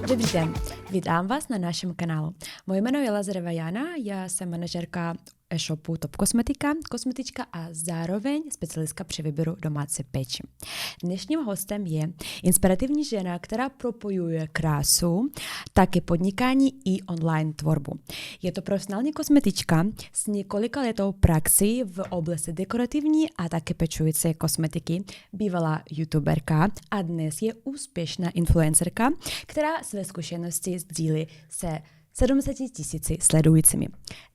Dobrý den, vítám vás na našem kanálu. Moje jméno je Lazareva Jana, já jsem manažerka e-shopu Top Kosmetika, kosmetička a zároveň specialistka při výběru domácí péči. Dnešním hostem je inspirativní žena, která propojuje krásu, také podnikání i online tvorbu. Je to profesionální kosmetička s několika letou praxí v oblasti dekorativní a také pečující kosmetiky, bývalá youtuberka a dnes je úspěšná influencerka, která své zkušenosti sdílí se 700 000 sledujícími.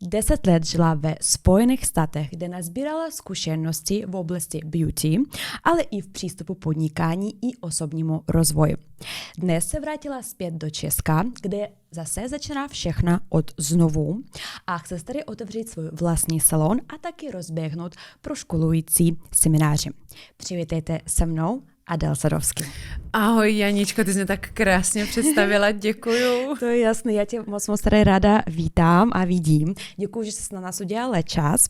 10 let žila ve Spojených státech, kde nazbírala zkušenosti v oblasti beauty, ale i v přístupu podnikání i osobnímu rozvoji. Dnes se vrátila zpět do Česka, kde zase začíná všechno od znovu a chce se tady otevřít svůj vlastní salon a taky rozběhnout proškolující semináře. Přivítejte se mnou Adél Sadovský. Ahoj Janičko, ty jsi mě tak krásně představila, děkuju. To je jasné, já tě moc tady ráda vítám a vidím. Děkuju, že jsi na nás udělala čas.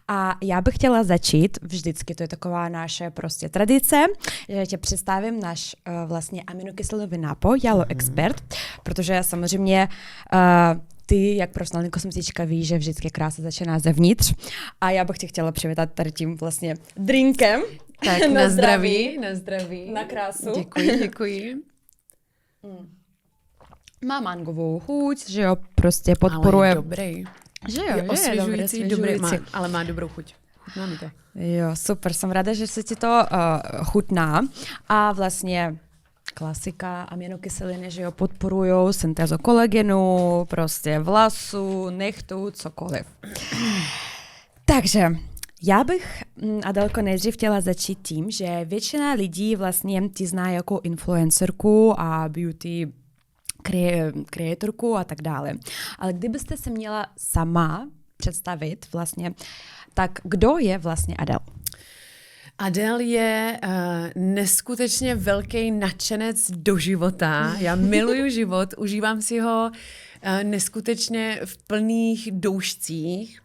A já bych chtěla začít, vždycky to je taková naše prostě tradice, že tě představím náš vlastně aminokyselový nápoj, Jalo Expert, protože samozřejmě ty, jak profesionální kosmetička, víš, že vždycky krása začíná zevnitř. A já bych tě chtěla přivítat tady tím vlastně drinkem. Tak na zdraví, na zdraví. Na krásu. Děkuji. Má mangovou chuť, že jo, prostě podporuje. Ale dobrý. Že jo, je osvěžující, dobrý, osvěžující. ale má dobrou chuť. Chutná mi to. Jo, super, jsem ráda, že se ti to chutná. A vlastně klasika, aminokyseliny, že jo, podporujou syntézu kolagenu, prostě vlasu, nechtu, cokoliv. Takže já bych, Adelko, nejdřív chtěla začít tím, že většina lidí vlastně ti zná jako influencerku a beauty kreatorku a tak dále. Ale kdybyste se měla sama představit vlastně, tak kdo je vlastně Adél? Adél je neskutečně velký nadšenec do života. Já miluju život, užívám si ho neskutečně v plných doušcích.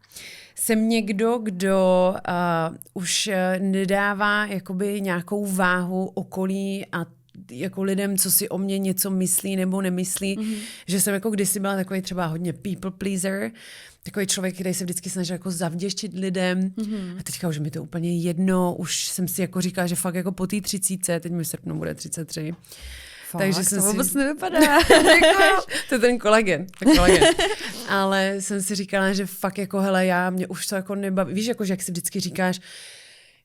Jsem někdo, kdo už nedává jakoby nějakou váhu okolí a jako lidem, co si o mě něco myslí nebo nemyslí, že jsem jako kdysi byla takový třeba hodně people pleaser, takový člověk, který se vždycky snažil jako zavděčit lidem a teďka už mi to úplně jedno, už jsem si jako říkala, že fakt jako po té 30, teď mi v srpnu bude 33, Fakt, takže jsem to vůbec si... nevypadá. To je ten kolagen. Ale jsem si říkala, že fakt jako hele, mě už to jako nebaví. Víš, jako, že jak si vždycky říkáš,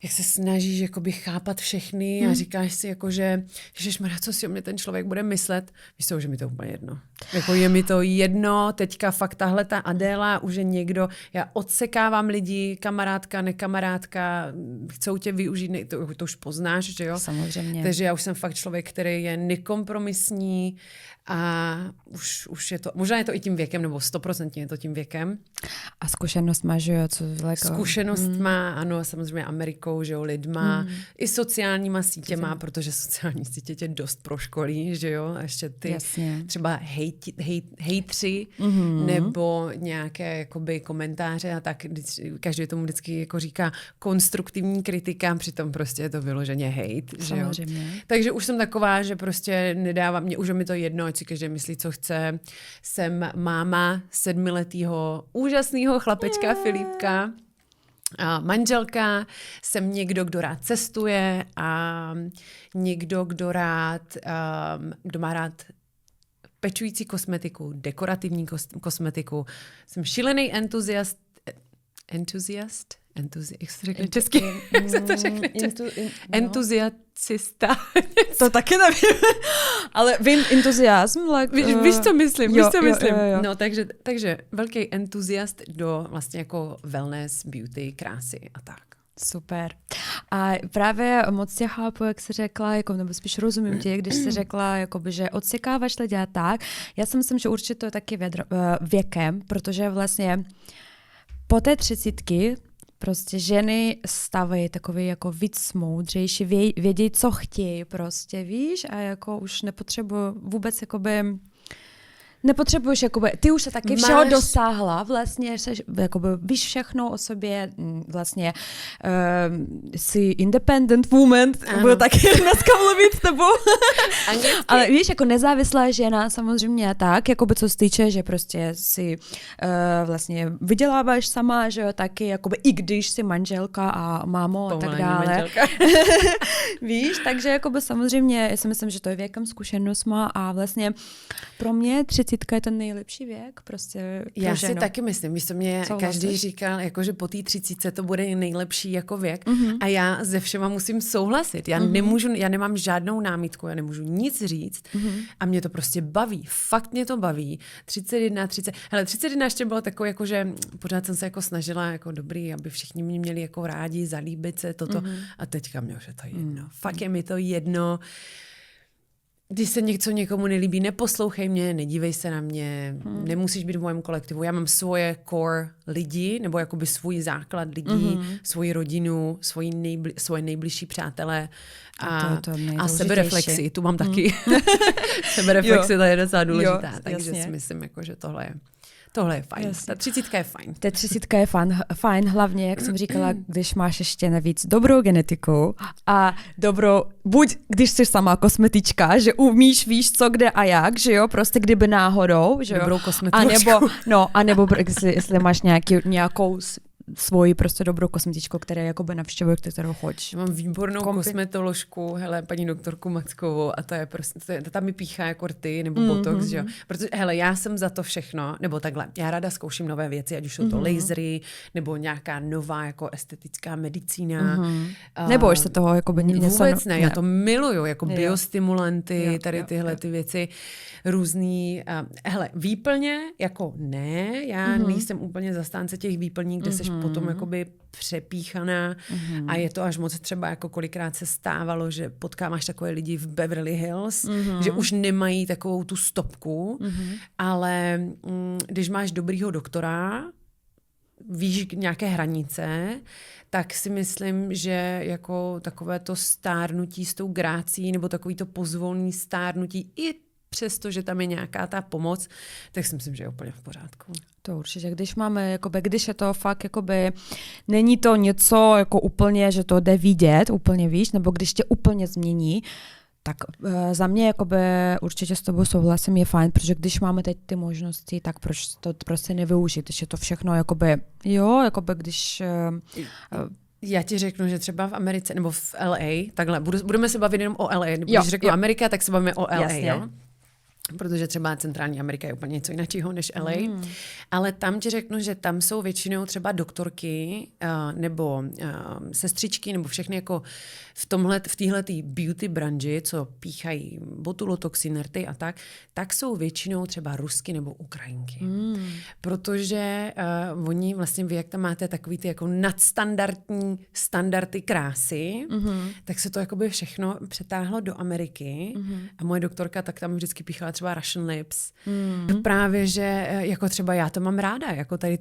jak se snažíš jakoby chápat všechny a říkáš si jako, že ježišmarja, co si o mě ten člověk bude myslet. Víš to, že mi to úplně jedno. Jako je mi to jedno, teďka fakt tahle ta Adéla už je někdo, já odsekávám lidi, kamarádka, nekamarádka, chcou tě využít, to už poznáš, že jo? Samozřejmě. Takže já už jsem fakt člověk, který je nekompromisní a už je to, možná je to i tím věkem, nebo 100% je to tím věkem. A zkušenost má, že jo? Zkušenost má, ano, samozřejmě Amerikou, že jo, lidma, i sociálníma sítěma, protože sociální sítě tě dost proškolí, že jo, a ještě ty třeba hejtři nebo nějaké jakoby komentáře a tak, každý tomu vždycky jako říká konstruktivní kritika, přitom prostě je to vyloženě hejt, že jo. Takže už jsem taková, že prostě nedávám, už je mi to jedno, ať si každý myslí, co chce. Jsem máma 7letého úžasného chlapečka Filipka, a manželka, jsem někdo, kdo rád cestuje a někdo, kdo má rád pečující kosmetiku, dekorativní kosmetiku. Jsem šílený entuziast, jak se řekne česky? Jak se to řekne česky? Entuziacista. To taky nevím. Ale vím, entuziasm. Víš, co myslím? Jo. No, takže velký entuziast do vlastně jako wellness, beauty, krásy a tak. Super. A právě moc tě chápu, jak jsi řekla, jako, nebo spíš rozumím tě, když jsi řekla, jakoby, že odsekáváš lidi a tak. Já si myslím, že určitě to je taky věkem, protože vlastně po té 30 prostě ženy stávají takový jako víc moudřejší, vědí, co chtějí prostě, víš, a jako už nepotřebují vůbec jakoby nepotřebuješ, jakoby, ty už se taky všeho dosáhla, vlastně jakoby, víš všechno o sobě, vlastně jsi independent woman, budu taky dneska mluvit s tebou. Ale víš, jako nezávislá žena samozřejmě tak, jakoby co se týče, že prostě si vlastně vyděláváš sama, že jo, taky, jakoby i když jsi manželka a mámo a tak dále. Víš, takže jakoby samozřejmě, já si myslím, že to je věkem, zkušenostma a vlastně pro mě 30 je ten nejlepší věk, prostě pro já ženu. Si taky myslím, víš, co mě každý říkal, jako, že po té 30 to bude nejlepší jako věk a já ze všema musím souhlasit. Já nemůžu, já nemám žádnou námitku, já nemůžu nic říct a mě to prostě baví. Fakt mě to baví. 31, 30. Hele, 31 ještě bylo takové, jako, že pořád jsem se jako snažila, jako dobrý, aby všichni mě měli jako rádi, zalíbit se, toto. A teďka mě už je to jedno. Fakt je mi to jedno. Když se něco někomu nelíbí, neposlouchej mě, nedívej se na mě, nemusíš být v mém kolektivu. Já mám svoje core lidi, nebo jakoby svůj základ lidí, svoji rodinu, svoje nejbližší přátelé a sebereflexi. Tu mám taky. Sebereflexi, to je docela důležitá. Takže si myslím, jako, že tohle je fajn. Jasně. Ta 30 je fajn. Ta 30 je fajn, hlavně, jak jsem říkala, když máš ještě navíc dobrou genetiku a buď když jsi sama kosmetička, že umíš, víš co, kde a jak, že jo, prostě kdyby náhodou, že jo. Dobrou kosmetičku. A nebo jestli máš nějakou svoji prostě dobrou kosmetičku, která jakoby navštěvuje, kterou chodíš. Mám výbornou kosmetoložku, hele, paní doktorku Mackovou a to je prostě, ta mi píchá jako rty nebo botox, že jo. Protože, hele, já jsem za to všechno, nebo takhle, já ráda zkouším nové věci, ať už jsou to lasery, nebo nějaká nová jako estetická medicína. Nebojíš se toho, jakoby vůbec ne, já to miluju, jako biostimulanty, tady tyhle ty věci, různý, hele, výplně, jako ne, já nejsem úplně zastánce těch výplní, kde seš potom jakoby přepíchaná a je to až moc třeba jako kolikrát se stávalo, že potkáváš takové lidi v Beverly Hills, že už nemají takovou tu stopku, ale když máš dobrýho doktora, víš nějaké hranice, tak si myslím, že jako takové to stárnutí s tou grácí nebo takový to pozvolný stárnutí i přesto, že tam je nějaká ta pomoc, tak si myslím, že je úplně v pořádku. To určitě, když máme, jakoby, když je to fakt, jakoby, není to něco jako úplně, že to jde vidět, úplně víš, nebo když tě úplně změní, tak za mě jakoby, určitě s tebou souhlasím, je fajn, protože když máme teď ty možnosti, tak proč to prostě nevyužít, když je to všechno, jakoby, jo, jakoby, když... Já ti řeknu, že třeba v Americe, nebo v LA, takhle, budeme se bavit jenom o LA, když řeknu Amerika, tak se bavíme o LA, jasně. Jo? Protože třeba centrální Amerika je úplně něco jiného než LA, ale tam ti řeknu, že tam jsou většinou třeba doktorky nebo sestřičky nebo všechny jako v téhletý beauty branži, co píchají botulotoxin, rty a tak jsou většinou třeba Rusky nebo Ukrajinky. Protože oni vlastně, vy jak tam máte takový ty jako nadstandardní standardy krásy, tak se to jakoby všechno přetáhlo do Ameriky a moje doktorka tak tam vždycky píchala třeba Russian lips. Právě, že jako třeba já to mám ráda, jako tady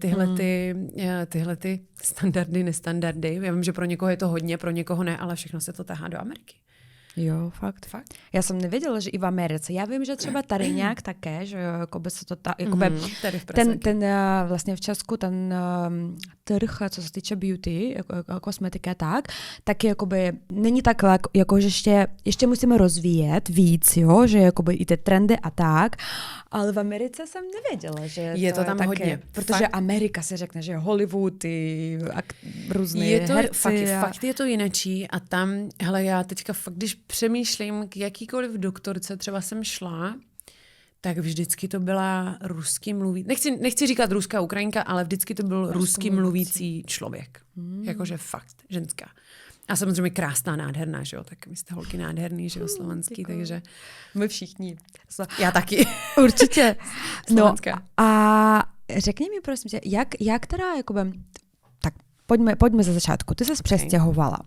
tyhle ty standardy, nestandardy. Já vím, že pro někoho je to hodně, pro někoho ne, ale všechno se to tahá do Ameriky. Jo, fakt. Já jsem nevěděla, že i v Americe. Já vím, že třeba tady nějak také, že jakoby se to tady v Praze. ten vlastně v Česku ten trh, co se týče beauty, kosmetiky tak jakoby není tak, jako že ještě musíme rozvíjet víc, jo, že jakoby i ty trendy a tak, ale v Americe jsem nevěděla, že je to tam taky, hodně. Protože Amerika se řekne, že Hollywood i různé herci. Fakt je to jinečí a tam, hele, já teďka fakt, když přemýšlím, k jakýkoliv doktorce třeba jsem šla, tak vždycky to byla rusky mluvící, nechci říkat ruská Ukrajinka, ale vždycky to byl rusky mluvící člověk. Jakože fakt, ženská. A samozřejmě krásná, nádherná, že jo, tak my jste holky nádherný, že jo, slovanský, takže... My všichni. Já taky. Určitě. No a řekni mi prosím tě, jak teda jakoby... Tak pojďme ze začátku. Ty ses přestěhovala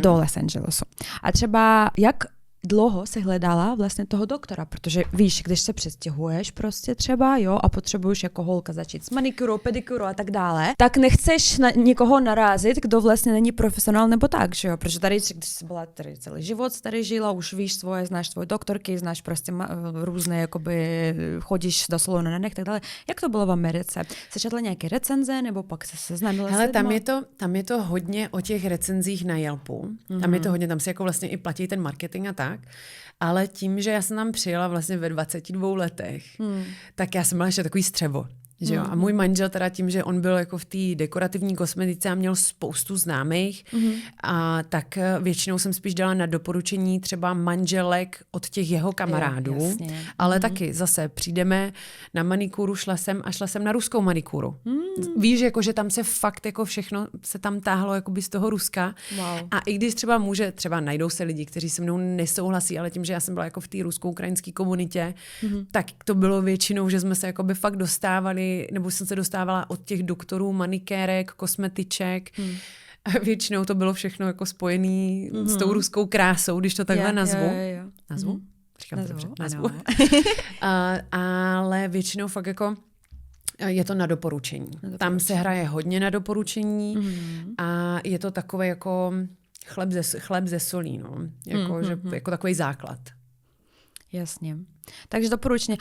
do Los Angelesu. A třeba jak dlouho se hledala vlastně toho doktora, protože víš, když se přestěhuješ prostě třeba, jo, a potřebuješ jako holka začít s manikurou, pedikurou a tak dále, tak nechceš na někoho narazit, kdo vlastně není profesionál nebo tak, že jo, protože tady, když jsi byla tady celý život, tady žila, už víš svoje, znáš svoje doktorky, znáš prostě různé, jakoby chodíš do salonu na nech, tak dále. Jak to bylo v Americe? Jsi četla nějaké recenze, nebo pak se seznámila s lidma? Tam je to hodně o těch recenzích na Yelpu. Tam je to hodně, tam si jako vlastně i platí ten marketing a tak. Ale tím, že já jsem tam přijela vlastně ve 22 letech, tak já jsem byla ještě takový střevo. Že jo? A můj manžel teda tím, že on byl jako v té dekorativní kosmetice a měl spoustu známých, a tak většinou jsem spíš dala na doporučení třeba manželek od těch jeho kamarádů, ale taky zase přijdeme na manikúru, šla jsem na ruskou manikúru. Víš, jako, že tam se fakt jako všechno se tam táhlo jakoby z toho Ruska. Wow. A i když třeba najdou se lidi, kteří se mnou nesouhlasí, ale tím, že já jsem byla jako v té rusko-ukrajinské komunitě, tak to bylo většinou, že jsme se jakoby fakt dostávali, nebo jsem se dostávala od těch doktorů, manikérek, kosmetiček. A většinou to bylo všechno jako spojený s tou ruskou krásou, když to takhle nazvu. Nazvu? Říkám to dobře. Nazvu. Ale většinou fakt jako je to na doporučení. Tam se hraje hodně na doporučení a je to takový jako chleb ze solí, no. Jako takový základ. Jasně. Takže doporučení.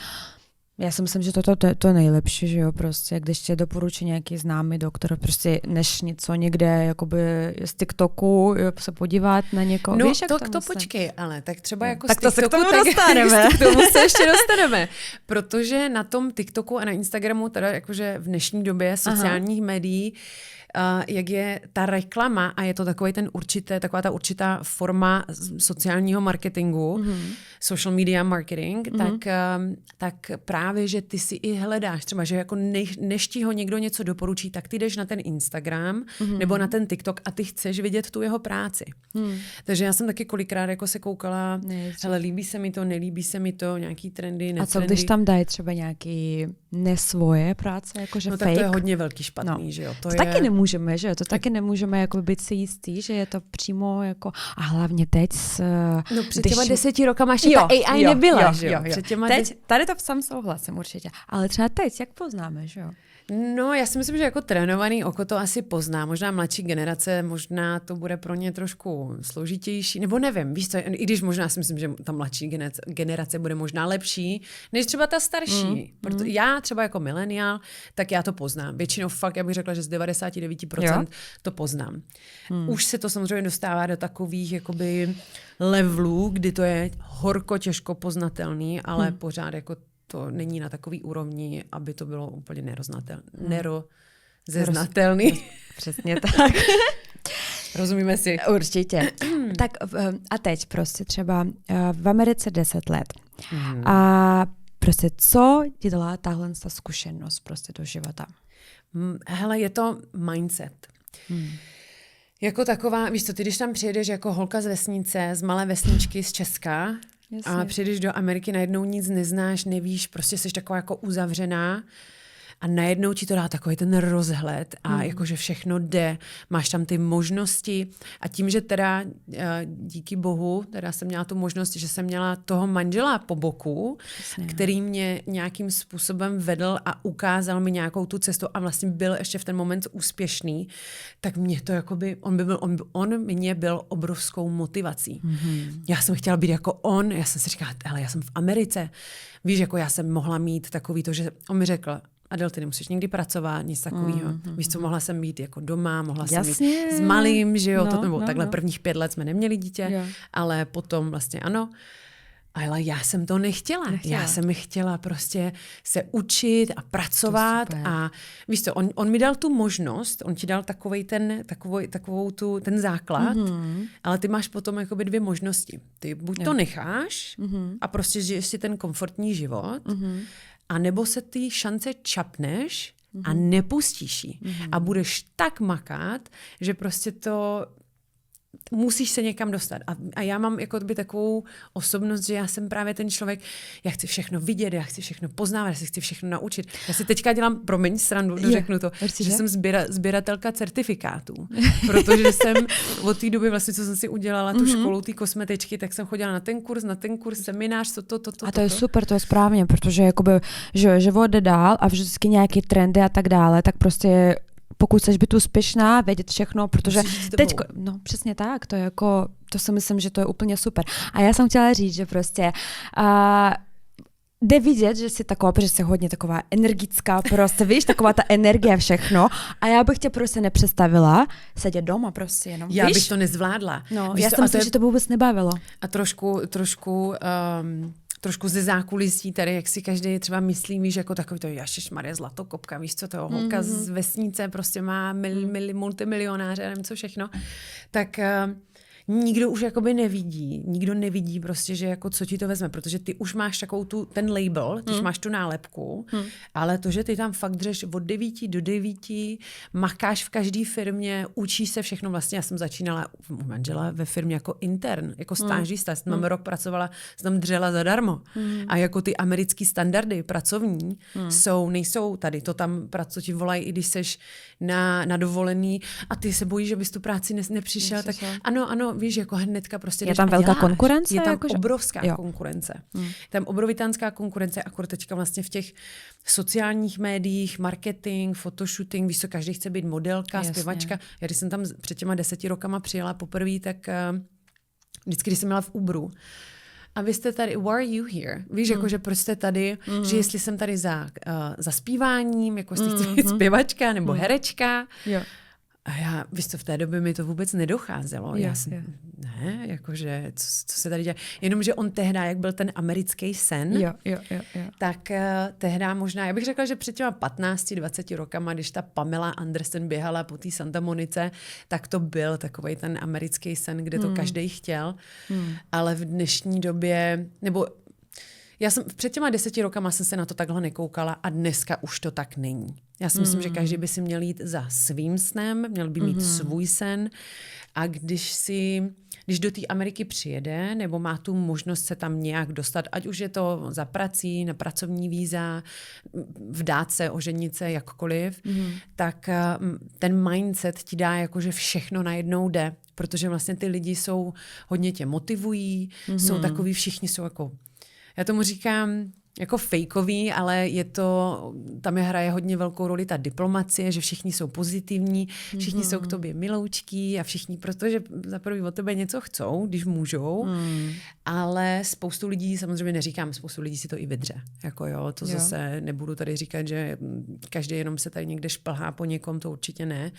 Já si myslím, že to je nejlepší, že jo, prostě, když tě doporučí nějaký známý doktor, prostě než něco někde, jakoby z TikToku se podívat na někoho. No, víš, jak to počkej, ale tak třeba jako tak z TikToku, tak to se k tomu dostaneme. K tomu se ještě dostaneme, protože na tom TikToku a na Instagramu, teda jakože v dnešní době sociálních médií, jak je ta reklama a je to taková ta určitá forma sociálního marketingu, social media marketing, tak právě, že ty si i hledáš třeba, že jako než ti ho někdo něco doporučí, tak ty jdeš na ten Instagram nebo na ten TikTok a ty chceš vidět tu jeho práci. Takže já jsem taky kolikrát jako se koukala, hele, líbí se mi to, nelíbí se mi to, nějaký trendy, netrendy. A co když tam dají třeba nějaký nesvoje práce, jakože no, fake? Tak to je hodně velký špatný, že jo. To taky nemůžeme, že jo, to taky nemůžeme jako být si jistý, že je to přímo jako, a hlavně teď no před těma 10 rokama ještě ta AI nebyla, že jo. Teď, tady to sám souhlasím určitě, ale třeba teď, jak poznáme, že jo? No, já si myslím, že jako trénovaný oko to asi pozná. Možná mladší generace, možná to bude pro ně trošku složitější, nebo nevím, víš co, i když možná si myslím, že ta mladší generace bude možná lepší, než třeba ta starší. Proto já třeba jako mileniál, tak já to poznám. Většinou fakt, já bych řekla, že z 99% to poznám. Už se to samozřejmě dostává do takových jakoby levelů, kdy to je horko těžko poznatelný, ale pořád jako to není na takový úrovni, aby to bylo úplně nerozeznatelný. Přesně tak. Rozumíme si. Určitě. Tak a teď prostě třeba v Americe 10 let. A prostě co ti dala tahle zkušenost prostě do života? Hele, je to mindset. Jako taková, víš co, ty když tam přijedeš jako holka z vesnice, z malé vesničky z Česka, jasně. A přijdeš do Ameriky, najednou nic neznáš, nevíš, prostě jsi taková jako uzavřená a najednou ti to dá takový ten rozhled a jakože všechno jde, máš tam ty možnosti a tím, že teda díky bohu, teda jsem měla tu možnost, že jsem měla toho manžela po boku, jasně. Který mě nějakým způsobem vedl a ukázal mi nějakou tu cestu a vlastně byl ještě v ten moment úspěšný, tak mě to jakoby, on mě byl obrovskou motivací. Já jsem chtěla být jako on, já jsem si říkala, hele, já jsem v Americe, víš, jako já jsem mohla mít takový to, že on mi řekl, Adel, ty nemusíš nikdy pracovat, nic takového. Víš co, mohla jsem být jako doma, mohla jsem být s malým, že jo, takhle prvních 5 let jsme neměli dítě, ale potom vlastně ano. Ale já jsem to nechtěla. Já jsem chtěla prostě se učit a pracovat a víš co, on mi dal tu možnost, on ti dal ten základ, ale ty máš potom jakoby 2 možnosti. Ty buď to necháš a prostě žiješ si ten komfortní život, a nebo se ty šance čapneš a nepustíš ji. A budeš tak makat, že prostě to musíš se někam dostat. A já mám jako by takovou osobnost, že já jsem právě ten člověk, já chci všechno vidět, já chci všechno poznávat, já si chci všechno naučit. Já si teďka dělám, promiň srandu, řeknu to, že jsem sběratelka certifikátů. Protože jsem od té doby vlastně, co jsem si udělala tu školu, ty kosmetičky, tak jsem chodila na ten kurz, seminář, to. A to je super, to je správně, protože jakoby, že život jde dál a vždycky nějaké trendy a tak dále, tak prostě pokud chceš být úspěšná, vědět všechno, protože teď, no přesně tak, to je jako, to si myslím, že to je úplně super. A já jsem chtěla říct, že prostě jde vidět, že jsi taková, protože jsi hodně taková energická, prostě víš, taková ta energie všechno a já bych tě prostě nepředstavila sedět doma prostě jenom, já víš? bych to nezvládla. No, já si myslím, že to vůbec nebavilo. A trošku ze zákulisí tady, jak si každý třeba myslí, víš, jako takový to Ježišmarja zlatokopka, víš co, to holka z vesnice prostě má multimilionáře, nevím co všechno, tak nikdo už jakoby nevidí prostě, že jako co ti to vezme, protože ty už máš takovou ten label, ty už máš tu nálepku, ale to, že ty tam fakt dřeš od 9 do 9, makáš v každé firmě, učíš se všechno, vlastně já jsem začínala u manžela ve firmě jako intern, jako stážista, jsem tam rok pracovala, jsem tam dřela zadarmo a jako ty americký standardy pracovní nejsou tady, to tam co ti volají, i když seš na dovolený a ty se bojíš, že bys tu práci nepřišel, tak ano, víš, jako hnedka prostě je tam velká konkurence? Je tam jakože? obrovská konkurence. Je tam obrovitánská konkurence, akorát teďka vlastně v těch sociálních médiích, marketing, photoshooting, víš co, každý chce být modelka, zpěvačka. Já když jsem tam před těma 10 rokama přijela poprvé, tak vždycky, když jsem měla v Uberu, a vy jste tady, why are you here? Víš, jakože proč jste tady, že jestli jsem tady za zpíváním, jako jestli chci být zpěvačka nebo herečka. Jo. A já, víš co, v té době mi to vůbec nedocházelo. Ne, jakože, co se tady dělá. Jenomže on tehdy, jak byl ten americký sen, tak tehdy možná, já bych řekla, že před těma 15-20 rokama, když ta Pamela Anderson běhala po té Santa Monice, tak to byl takovej ten americký sen, kde to každej chtěl. Ale v dnešní době, nebo já jsem před těma 10 rokama jsem se na to takhle nekoukala a dneska už to tak není. Já si myslím, že každý by si měl jít za svým snem, měl by mít svůj sen a když do té Ameriky přijede nebo má tu možnost se tam nějak dostat, ať už je to za prací, na pracovní víza, vdát se, oženit se, jakkoliv, tak ten mindset ti dá jakože všechno najednou jde, protože vlastně ty lidi jsou, hodně tě motivují, jsou takový, všichni jsou jako, já tomu říkám, jako fejkový, ale tam hraje hodně velkou roli ta diplomacie, že všichni jsou pozitivní, všichni jsou k tobě miloučký a všichni, protože za prvý od tebe něco chcou, když můžou, ale spoustu lidí, samozřejmě neříkám, spoustu lidí si to i vydře. Jako to zase nebudu tady říkat, že každý jenom se tady někde šplhá po někom, to určitě ne.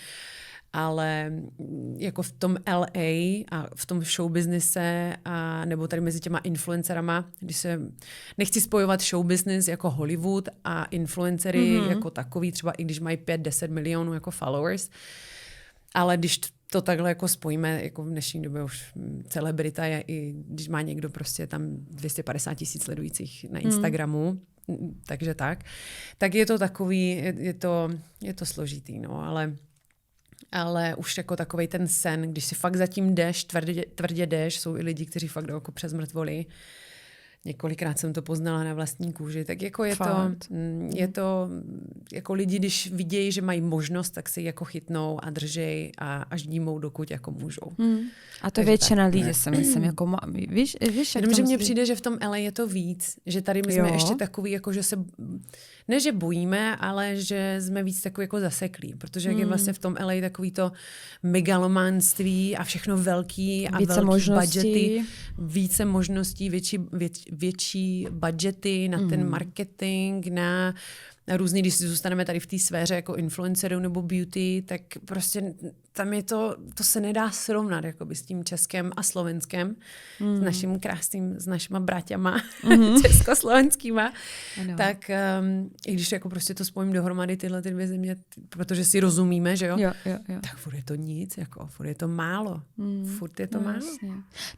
Ale jako v tom LA a v tom showbiznise a nebo tady mezi těma influencerama, když se nechci spojovat showbiznis jako Hollywood a influencery jako takový, třeba i když mají 5-10 milionů jako followers, ale když to takhle jako spojíme, jako v dnešní době už celebrita je i, když má někdo prostě tam 250 000 sledujících na Instagramu, takže tak je to takový, je to složitý, no, ale už jako takovej ten sen, když si fakt zatím jdeš, tvrdě jdeš, jsou i lidi, kteří fakt jdou jako přes mrtvoly. Několikrát jsem to poznala na vlastní kůži, tak jako je to jako lidi, když vidějí, že mají možnost, tak si jako chytnou a držej a až dímou, dokud jako můžou. A to většina lidí si myslím, jako víš jenomže mně přijde, že v tom LA je to víc, že tady my jsme ještě takový, jako že se, ne že bojíme, ale že jsme víc takový jako zaseklí, protože jak je vlastně v tom LA takový to megalománství a všechno velký a více velký možností. budgety, více možností, větší budgety na ten marketing, na různý, když si zůstaneme tady v té sféře jako influencerů nebo beauty, tak prostě tam je to se nedá srovnat jakoby s tím Českem a Slovenskem, s naším krásným, s našima braťama československýma. Ano. Tak i když jako prostě to spojím dohromady tyhle ty dvě země, protože si rozumíme, že jo? Tak furt je to nic, jako furt je to málo. Furt je to málo. Jasně.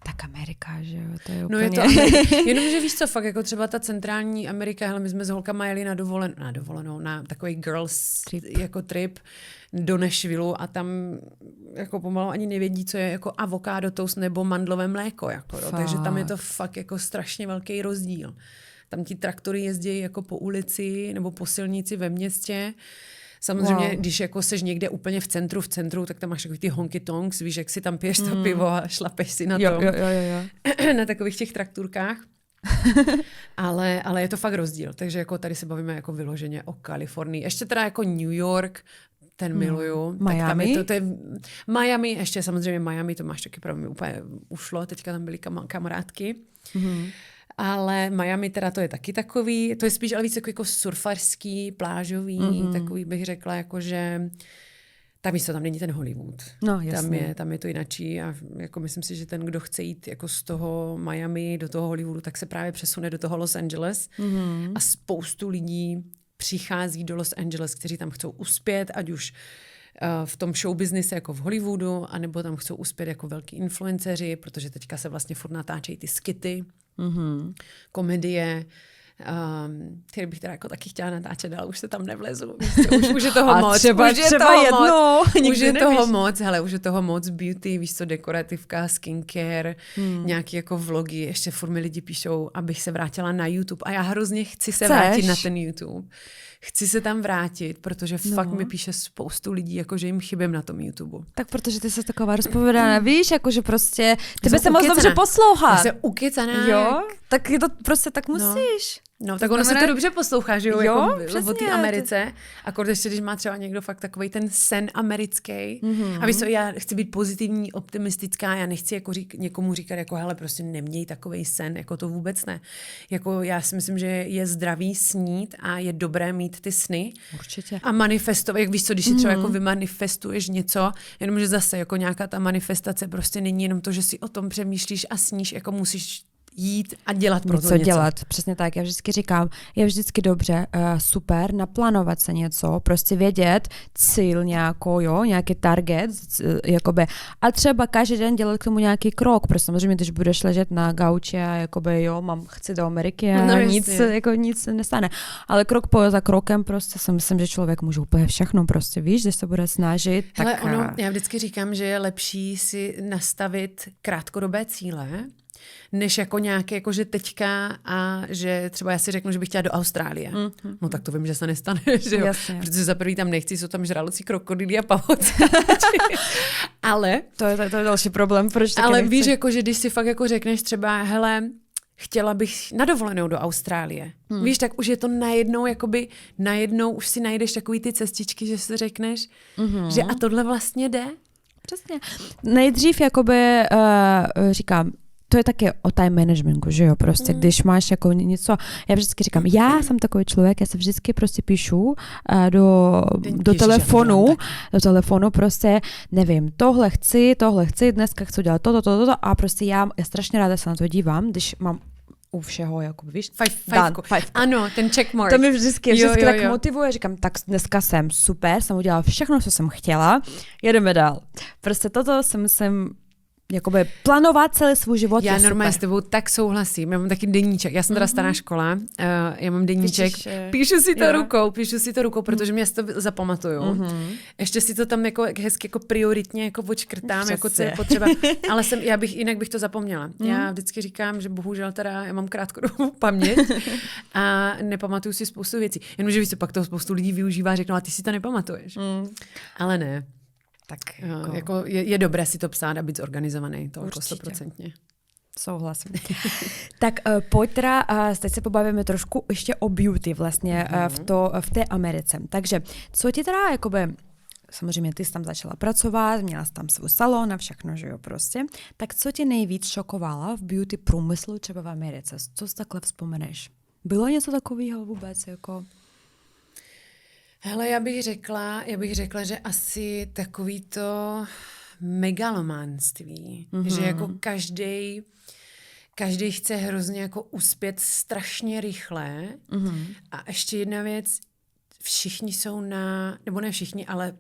Tak Amerika, že jo? To je úplně... No je to Amerika. Jenomže víš co, fakt jako třeba ta centrální Amerika, hele, my jsme s holkama jeli na dovolenou, na takový girls jako trip do Nashvilleu a tam jako pomalu ani nevědí, co je jako avokado toast nebo mandlové mléko. Jako, takže tam je to fakt jako strašně velký rozdíl. Tam ti traktory jezdí jako po ulici nebo po silnici ve městě. Samozřejmě, když jako seš někde úplně v centru, tak tam máš takový ty honky tonks, víš, jak si tam piješ to pivo a šlapeš si na tom. Jo. Na takových těch trakturkách. ale je to fakt rozdíl. Takže jako tady se bavíme jako vyloženě o Kalifornii. Ještě teda jako New York, ten miluju. Miami? Tak tam je to je Miami, ještě samozřejmě Miami, to máš taky pravděpodobně úplně ušlo. Teďka tam byly kamarádky. Ale Miami teda to je taky takový, to je spíš ale víc jako surfarský, plážový, takový bych řekla, jako že tam není ten Hollywood. No, jasně. Tam je to jinačí a jako myslím si, že ten, kdo chce jít jako z toho Miami do toho Hollywoodu, tak se právě přesune do toho Los Angeles a spoustu lidí přichází do Los Angeles, kteří tam chcou uspět, ať už v tom showbiznise jako v Hollywoodu, anebo tam chcou uspět jako velký influenceři, protože teďka se vlastně furt natáčejí ty skity, komedie, který bych teda jako taky chtěla natáčet, ale už se tam nevlezu. Už je toho moc. Třeba jednou. Už je toho moc. Hele, už je toho moc beauty, víš co, dekorativka, skincare, nějaký jako vlogy. Ještě furt mi lidi píšou, abych se vrátila na YouTube. A já hrozně chci se vrátit na ten YouTube. Chci se tam vrátit, protože fakt mi píše spoustu lidí, jako že jim chybím na tom YouTube. Tak protože ty jsi taková rozpovědaná, víš, jakože prostě tebe se moc dobře poslouchá. Jsi ukecaná. Jo, tak je to prostě tak musíš. No, tak ono se to dobře poslouchá, že jo, jako o té Americe. Akorát ještě, když má třeba někdo fakt takovej ten sen americký. A víš co, já chci být pozitivní, optimistická, já nechci jako někomu říkat, jako hele, prostě neměj takovej sen, jako to vůbec ne. Jako já si myslím, že je zdravý snít a je dobré mít ty sny. Určitě. A manifestovat, jak víš co, když si třeba jako vymanifestuješ něco, jenomže zase jako nějaká ta manifestace prostě není jenom to, že si o tom přemýšlíš a sníš, jako musíš jít a dělat pro to něco. Dělat, přesně tak. Já vždycky říkám, je vždycky dobře, super, naplánovat se něco, prostě vědět cíl nějaký target, jakoby, a třeba každý den dělat k tomu nějaký krok, protože samozřejmě, když budeš ležet na gauči a jakoby, chci do Ameriky a nic nestane. Ale krok za krokem prostě si myslím, že člověk může úplně všechno, prostě víš, když se bude snažit. Hele, já vždycky říkám, že je lepší si nastavit krátkodobé cíle, než jako nějaké, jako že teďka a že třeba já si řeknu, že bych chtěla do Austrálie. No tak to vím, že se nestane, že jo? Jasně. Protože za prvý tam nechci, jsou tam žraloci, krokodýly a pavouci. Ale to je další problém, proč taky ale nechci. Víš, jako, že když si fakt jako řekneš třeba, hele, chtěla bych na dovolenou do Austrálie. Víš, tak už je to najednou už si najdeš takový ty cestičky, že si řekneš, že a tohle vlastně jde. Přesně. Nejdřív jakoby říkám, to je také o time managementu, že jo, prostě, když máš jako něco, já vždycky říkám, já jsem takový člověk, já se vždycky prostě píšu do telefonu prostě, nevím, tohle chci, dneska chci dělat toto a prostě já strašně ráda se na to dívám, když mám u všeho, jako víš, five. Ano, ten checkmark. To mi vždycky tak motivuje, říkám, tak dneska jsem super, jsem udělala všechno, co jsem chtěla, jedeme dál. Prostě toto si myslím, jakoby plánovat celý svůj život. Já normálně s tebou tak souhlasím. Já mám taky deníček. Já jsem teda stará škola. Já mám deníček. Píšu si to rukou, protože mě to zapamatuju. Ještě si to tam jako hezky jako prioritně jako odškrtám, jako co je potřeba. Ale jinak bych to zapomněla. Já vždycky říkám, že bohužel teda já mám krátkodobou paměť a nepamatuju si spoustu věcí. Jenomže víš, pak toho spoustu lidí využívá a řeknou, a ty si to nepamatuješ. Ale ne. Tak jako je dobré si to psát a být zorganizovaný, to jako 100%. Souhlasím. Tak pojď teda, teď se pobavíme trošku ještě o beauty vlastně v té Americe. Takže co ti teda jakoby, samozřejmě ty jsi tam začala pracovat, měla jsi tam svůj salon a všechno, že jo, prostě. Tak co tě nejvíc šokovala v beauty průmyslu třeba v Americe? Co si takhle vzpomeneš? Bylo něco takového vůbec jako... Hele, já bych řekla, že asi takový to megalománství, že jako každý chce hrozně jako uspět strašně rychle a ještě jedna věc, všichni jsou nebo ne všichni, ale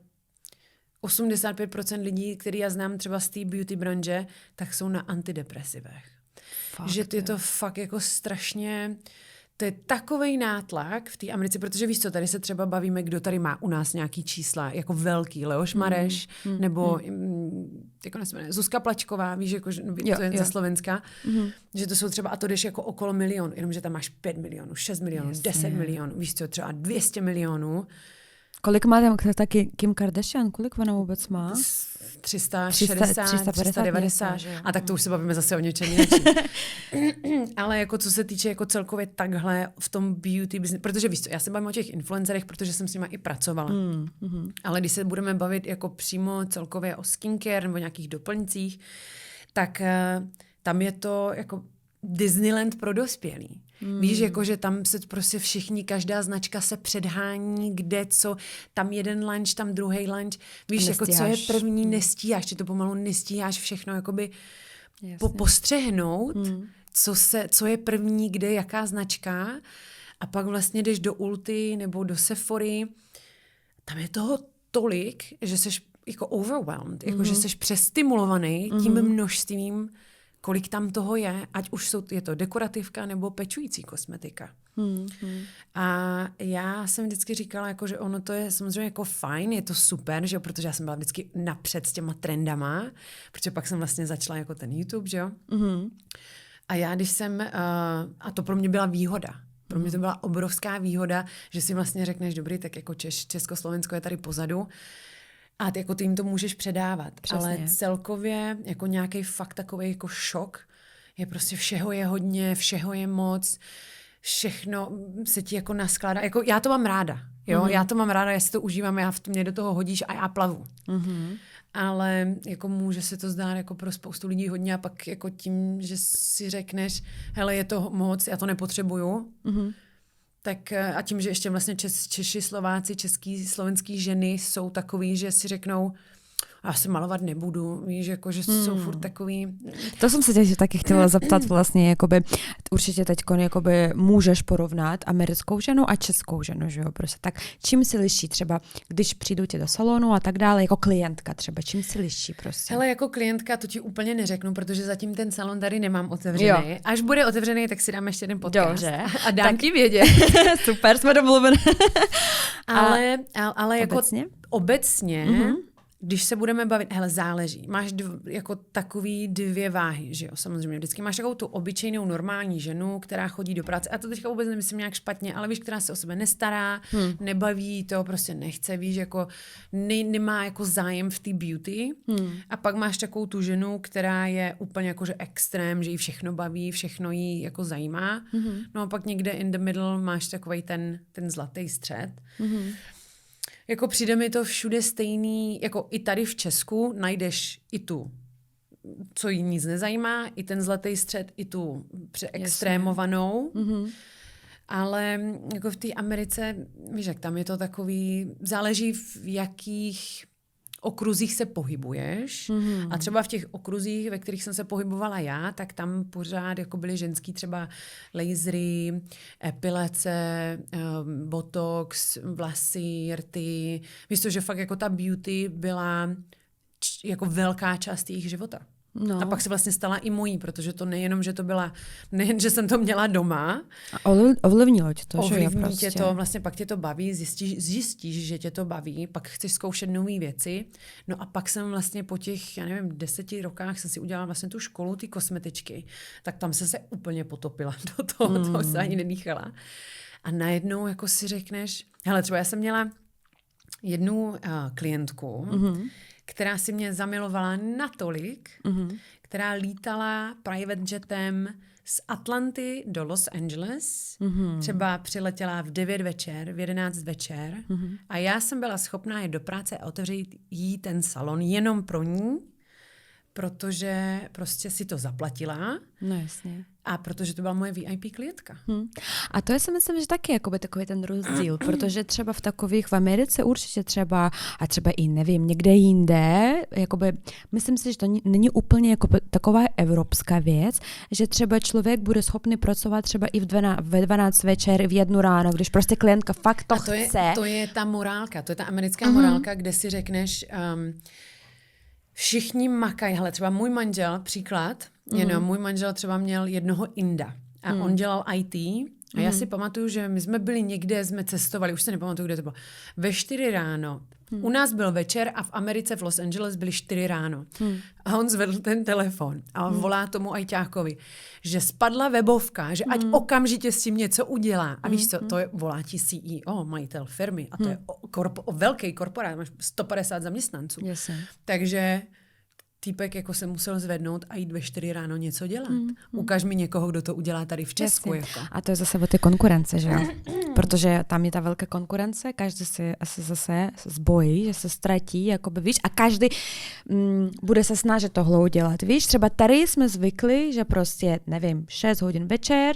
85% lidí, který já znám třeba z té beauty branže, tak jsou na antidepresivech. Fakt, že je to fakt jako strašně to je takovej nátlak v té Americe, protože víš co, tady se třeba bavíme, kdo tady má u nás nějaký čísla, jako velký, Leoš Mareš, nebo jako nesmíme, Zuzka Plačková, víš, jako, to je ze Slovenska, že to jsou třeba, a to jdeš jako okolo milionu, jenomže tam máš 5 milionů, 6 milionů, 10 milionů, víš co, třeba 200 milionů. Kolik má tam taky Kim Kardashian? Kolik ona vůbec má? 360, 390. A tak to už se bavíme zase o něčem jiném. Ale jako co se týče jako celkově takhle v tom beauty business, protože víš co, já se bavím o těch influencerech, protože jsem s nima i pracovala. Ale když se budeme bavit jako přímo celkově o skincare nebo nějakých doplňcích, tak tam je to jako Disneyland pro dospělý. Víš, jako, že tam se prostě všichni, každá značka se předhání, kde co, tam jeden lunch, tam druhý lunch. Víš, jako, co je první, nestíháš, ty to pomalu nestíháš všechno jakoby postřehnout, co je první, kde, jaká značka, a pak vlastně jdeš do Ulty nebo do Sephory. Tam je toho tolik, že seš jako overwhelmed, jako, že seš přestimulovaný tím množstvím, kolik tam toho je, ať už je to dekorativka nebo pečující kosmetika. A já jsem vždycky říkala, jako, že ono to je samozřejmě jako fajn, je to super, že jo, protože já jsem byla vždycky napřed s těma trendama, protože pak jsem vlastně začala jako ten YouTube, že jo. A já když jsem, a to pro mě byla výhoda, pro mě to byla obrovská výhoda, že si vlastně řekneš, dobrý, tak jako Československo je tady pozadu, a ty jako ty jim to můžeš předávat. Přesně. Ale celkově jako nějaký fakt takový jako šok je prostě všeho je hodně, všeho je moc, všechno se ti jako naskládá. Jako já to mám ráda, jo? Já to mám ráda, já si to užívám, mě do toho hodíš a já plavu. Ale jako může se to zdát jako pro spoustu lidí hodně a pak jako tím, že si řekneš, hele, je to moc, já to nepotřebuju, tak a tím, že ještě vlastně Češi, Slováci, slovenský ženy jsou takový, že si řeknou, já se malovat nebudu, víš, jako, že jsou furt takový. To jsem se tě taky chtěla zeptat vlastně, jakoby, určitě teď jakoby můžeš porovnat americkou ženu a českou ženu, že jo, prostě tak, čím se liší třeba, když přijdu tě do salonu a tak dále, jako klientka třeba, čím se liší prostě? Hele, jako klientka to ti úplně neřeknu, protože zatím ten salon tady nemám otevřený. Jo. Až bude otevřený, tak si dám ještě jeden podcast. Dobře. A dám ti vědět. Super, jsme domluvené. ale jako obecně když se budeme bavit, hele, záleží. Máš jako takový 2 váhy, že jo, samozřejmě. Vždycky máš takovou tu obyčejnou normální ženu, která chodí do práce, a to teďka vůbec nemyslím nějak špatně, ale víš, která se o sebe nestará, nebaví to, prostě nechce, víš, jako nemá jako zájem v té beauty. A pak máš takovou tu ženu, která je úplně jako, že extrém, že jí všechno baví, všechno jí jako zajímá. No a pak někde in the middle máš takovej ten zlatý střed. Jako přijde mi to všude stejný, jako i tady v Česku najdeš i tu, co jí nic nezajímá, i ten zlatý střed, i tu přeextrémovanou. Ale jako v té Americe, víš, jak tam je to takový, záleží v jakých okruzích se pohybuješ. A třeba v těch okruzích, ve kterých jsem se pohybovala já, tak tam pořád jako byly ženský třeba lasery, epilace, botox, vlasy, rty. Víš to, že fakt jako ta beauty byla jako velká část jejich života. No. A pak se vlastně stala i mojí, protože to nejenom, že to byla, nejen, že jsem to měla doma. A ovlivnilo tě to, že jo, prostě. Tě to, vlastně pak tě to baví, zjistíš, že tě to baví, pak chceš zkoušet nové věci. No a pak jsem vlastně po těch, já nevím, 10 rokách jsem si udělala vlastně tu školu, ty kosmetičky, tak tam jsem se úplně potopila do toho, to se ani nedýchala. A najednou jako si řekneš, hele, třeba já jsem měla jednu klientku, která si mě zamilovala natolik, která lítala private jetem z Atlanty do Los Angeles. Třeba přiletěla v 9 večer, v 11 večer. A já jsem byla schopná jít do práce a otevřít jí ten salon jenom pro ní, protože prostě si to zaplatila. No jasně. A protože to byla moje VIP klientka. A to je si myslím, že taky jakoby takový ten rozdíl, protože třeba v takových, v Americe určitě třeba, a třeba i nevím, někde jinde, jakoby, myslím si, že to není úplně jako taková evropská věc, že třeba člověk bude schopný pracovat třeba i ve 12 večer, v 1 ráno, když prostě klientka fakt to chce. To je ta morálka, to je ta americká morálka, kde si řekneš, všichni makají, hele, třeba můj manžel, příklad, jenom můj manžel třeba měl jednoho Inda a on dělal IT A já si pamatuju, že my jsme byli někde, jsme cestovali, už se nepamatuju, kde to bylo, ve 4 ráno. U nás byl večer a v Americe v Los Angeles byly 4 ráno. A on zvedl ten telefon a volá tomu ajťákovi, že spadla webovka, že ať okamžitě s tím něco udělá. A víš co, to je, volá ti CEO, majitel firmy a to je velký korporát, máš 150 zaměstnanců. Takže týpek jako se musel zvednout a jít ve 4 ráno něco dělat. Ukaž mi někoho, kdo to udělá tady v Česku. Jako. A to je zase o té konkurence, že jo? Protože tam je ta velká konkurence, každý se zase zbojí, že se ztratí, jakoby, víš, a každý bude se snažit tohle udělat, víš? Třeba tady jsme zvykli, že prostě, nevím, 6 hodin večer,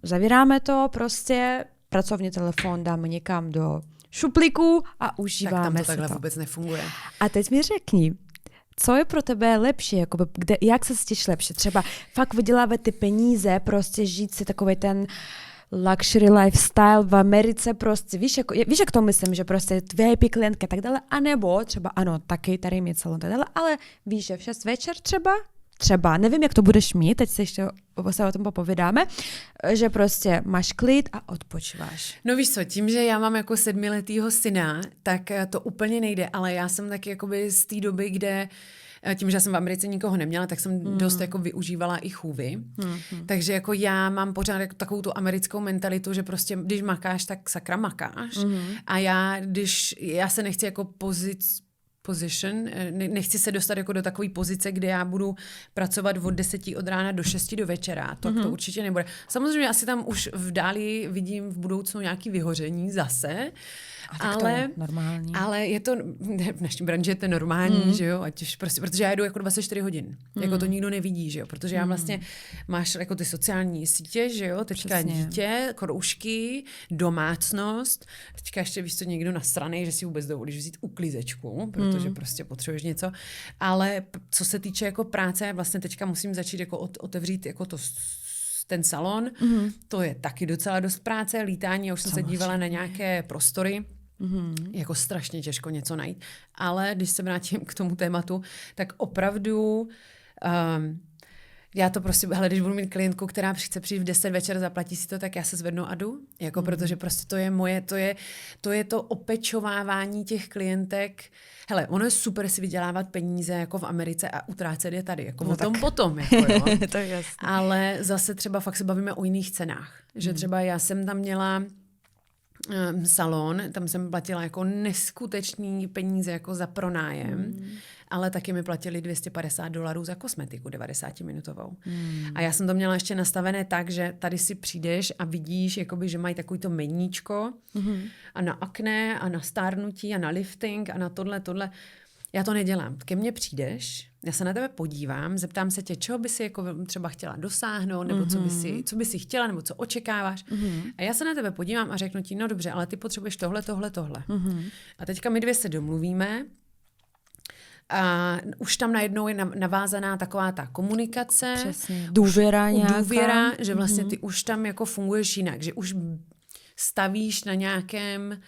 zavíráme to, prostě pracovní telefon dáme někam do šuplíku a užíváme tak tam to se takhle to. vůbec nefunguje. A teď mi řekni, co je pro tebe lepší, jakoby, jak se cítíš lepší? Třeba fakt vydělávat ty peníze, prostě žít si takový ten luxury lifestyle v Americe, prostě víš, jak to myslím, že prostě VIP klientka a tak dále, anebo třeba ano, taky tady mě celou tak dále, ale víš, že v 6 večer třeba, nevím, jak to budeš mít, teď se ještě o tom popovídáme, že prostě máš klid a odpočíváš. No víš co, tím, že já mám jako 7letýho syna, tak to úplně nejde, ale já jsem taky jakoby z té doby, kde tím, že já jsem v Americe nikoho neměla, tak jsem dost jako využívala i chůvy. Takže jako já mám pořád jako takovou tu americkou mentalitu, že prostě když makáš, tak sakra makáš. A já se nechci jako position, nechci se dostat jako do takové pozice, kde já budu pracovat od 10 od rána do 6 do večera. To určitě nebude. Samozřejmě asi tam už v dáli vidím v budoucnu nějaké vyhoření zase, ale je to, v naší branži je to normální, že jo, ať už prostě, protože já jedu jako 24 hodin. Jako to nikdo nevidí, že jo, protože já vlastně máš jako ty sociální sítě, že jo, teďka dítě, kroužky, domácnost, teďka ještě víš co, někdo nasranej, že si vůbec dovolíš vzít uklízečku, protože prostě potřebuješ něco, ale co se týče jako práce, vlastně teďka musím začít jako otevřít jako ten salon, to je taky docela dost práce, lítání, já už jsem se dívala na nějaké prostory, jako strašně těžko něco najít, ale když se vrátím k tomu tématu, tak opravdu já to prostě, hele, když budu mít klientku, která chce přijít v 10 večer, zaplatí si to, tak já se zvednu a jdu, jako protože prostě to je moje, to je to opečovávání těch klientek. Hele, ono je super si vydělávat peníze jako v Americe a utrácet je tady, jako o tom potom, jako jo. To je jasný. Ale zase třeba fakt se bavíme o jiných cenách, že třeba já jsem tam měla salon, tam jsem platila jako neskutečný peníze jako za pronájem, ale taky mi platili $250 za kosmetiku 90-minutovou. A já jsem to měla ještě nastavené tak, že tady si přijdeš a vidíš, jakoby, že mají takový to meníčko a na akné a na stárnutí a na lifting a na tohle. Já to nedělám. Ke mně přijdeš, já se na tebe podívám, zeptám se tě, čeho by si jako třeba chtěla dosáhnout, nebo co by si chtěla, nebo co očekáváš. A já se na tebe podívám a řeknu ti, no dobře, ale ty potřebuješ tohle. A teďka my dvě se domluvíme a už tam najednou je navázaná taková ta komunikace. Přesně. Důvěra, že vlastně ty už tam jako funguješ jinak, že už stavíš na nějakém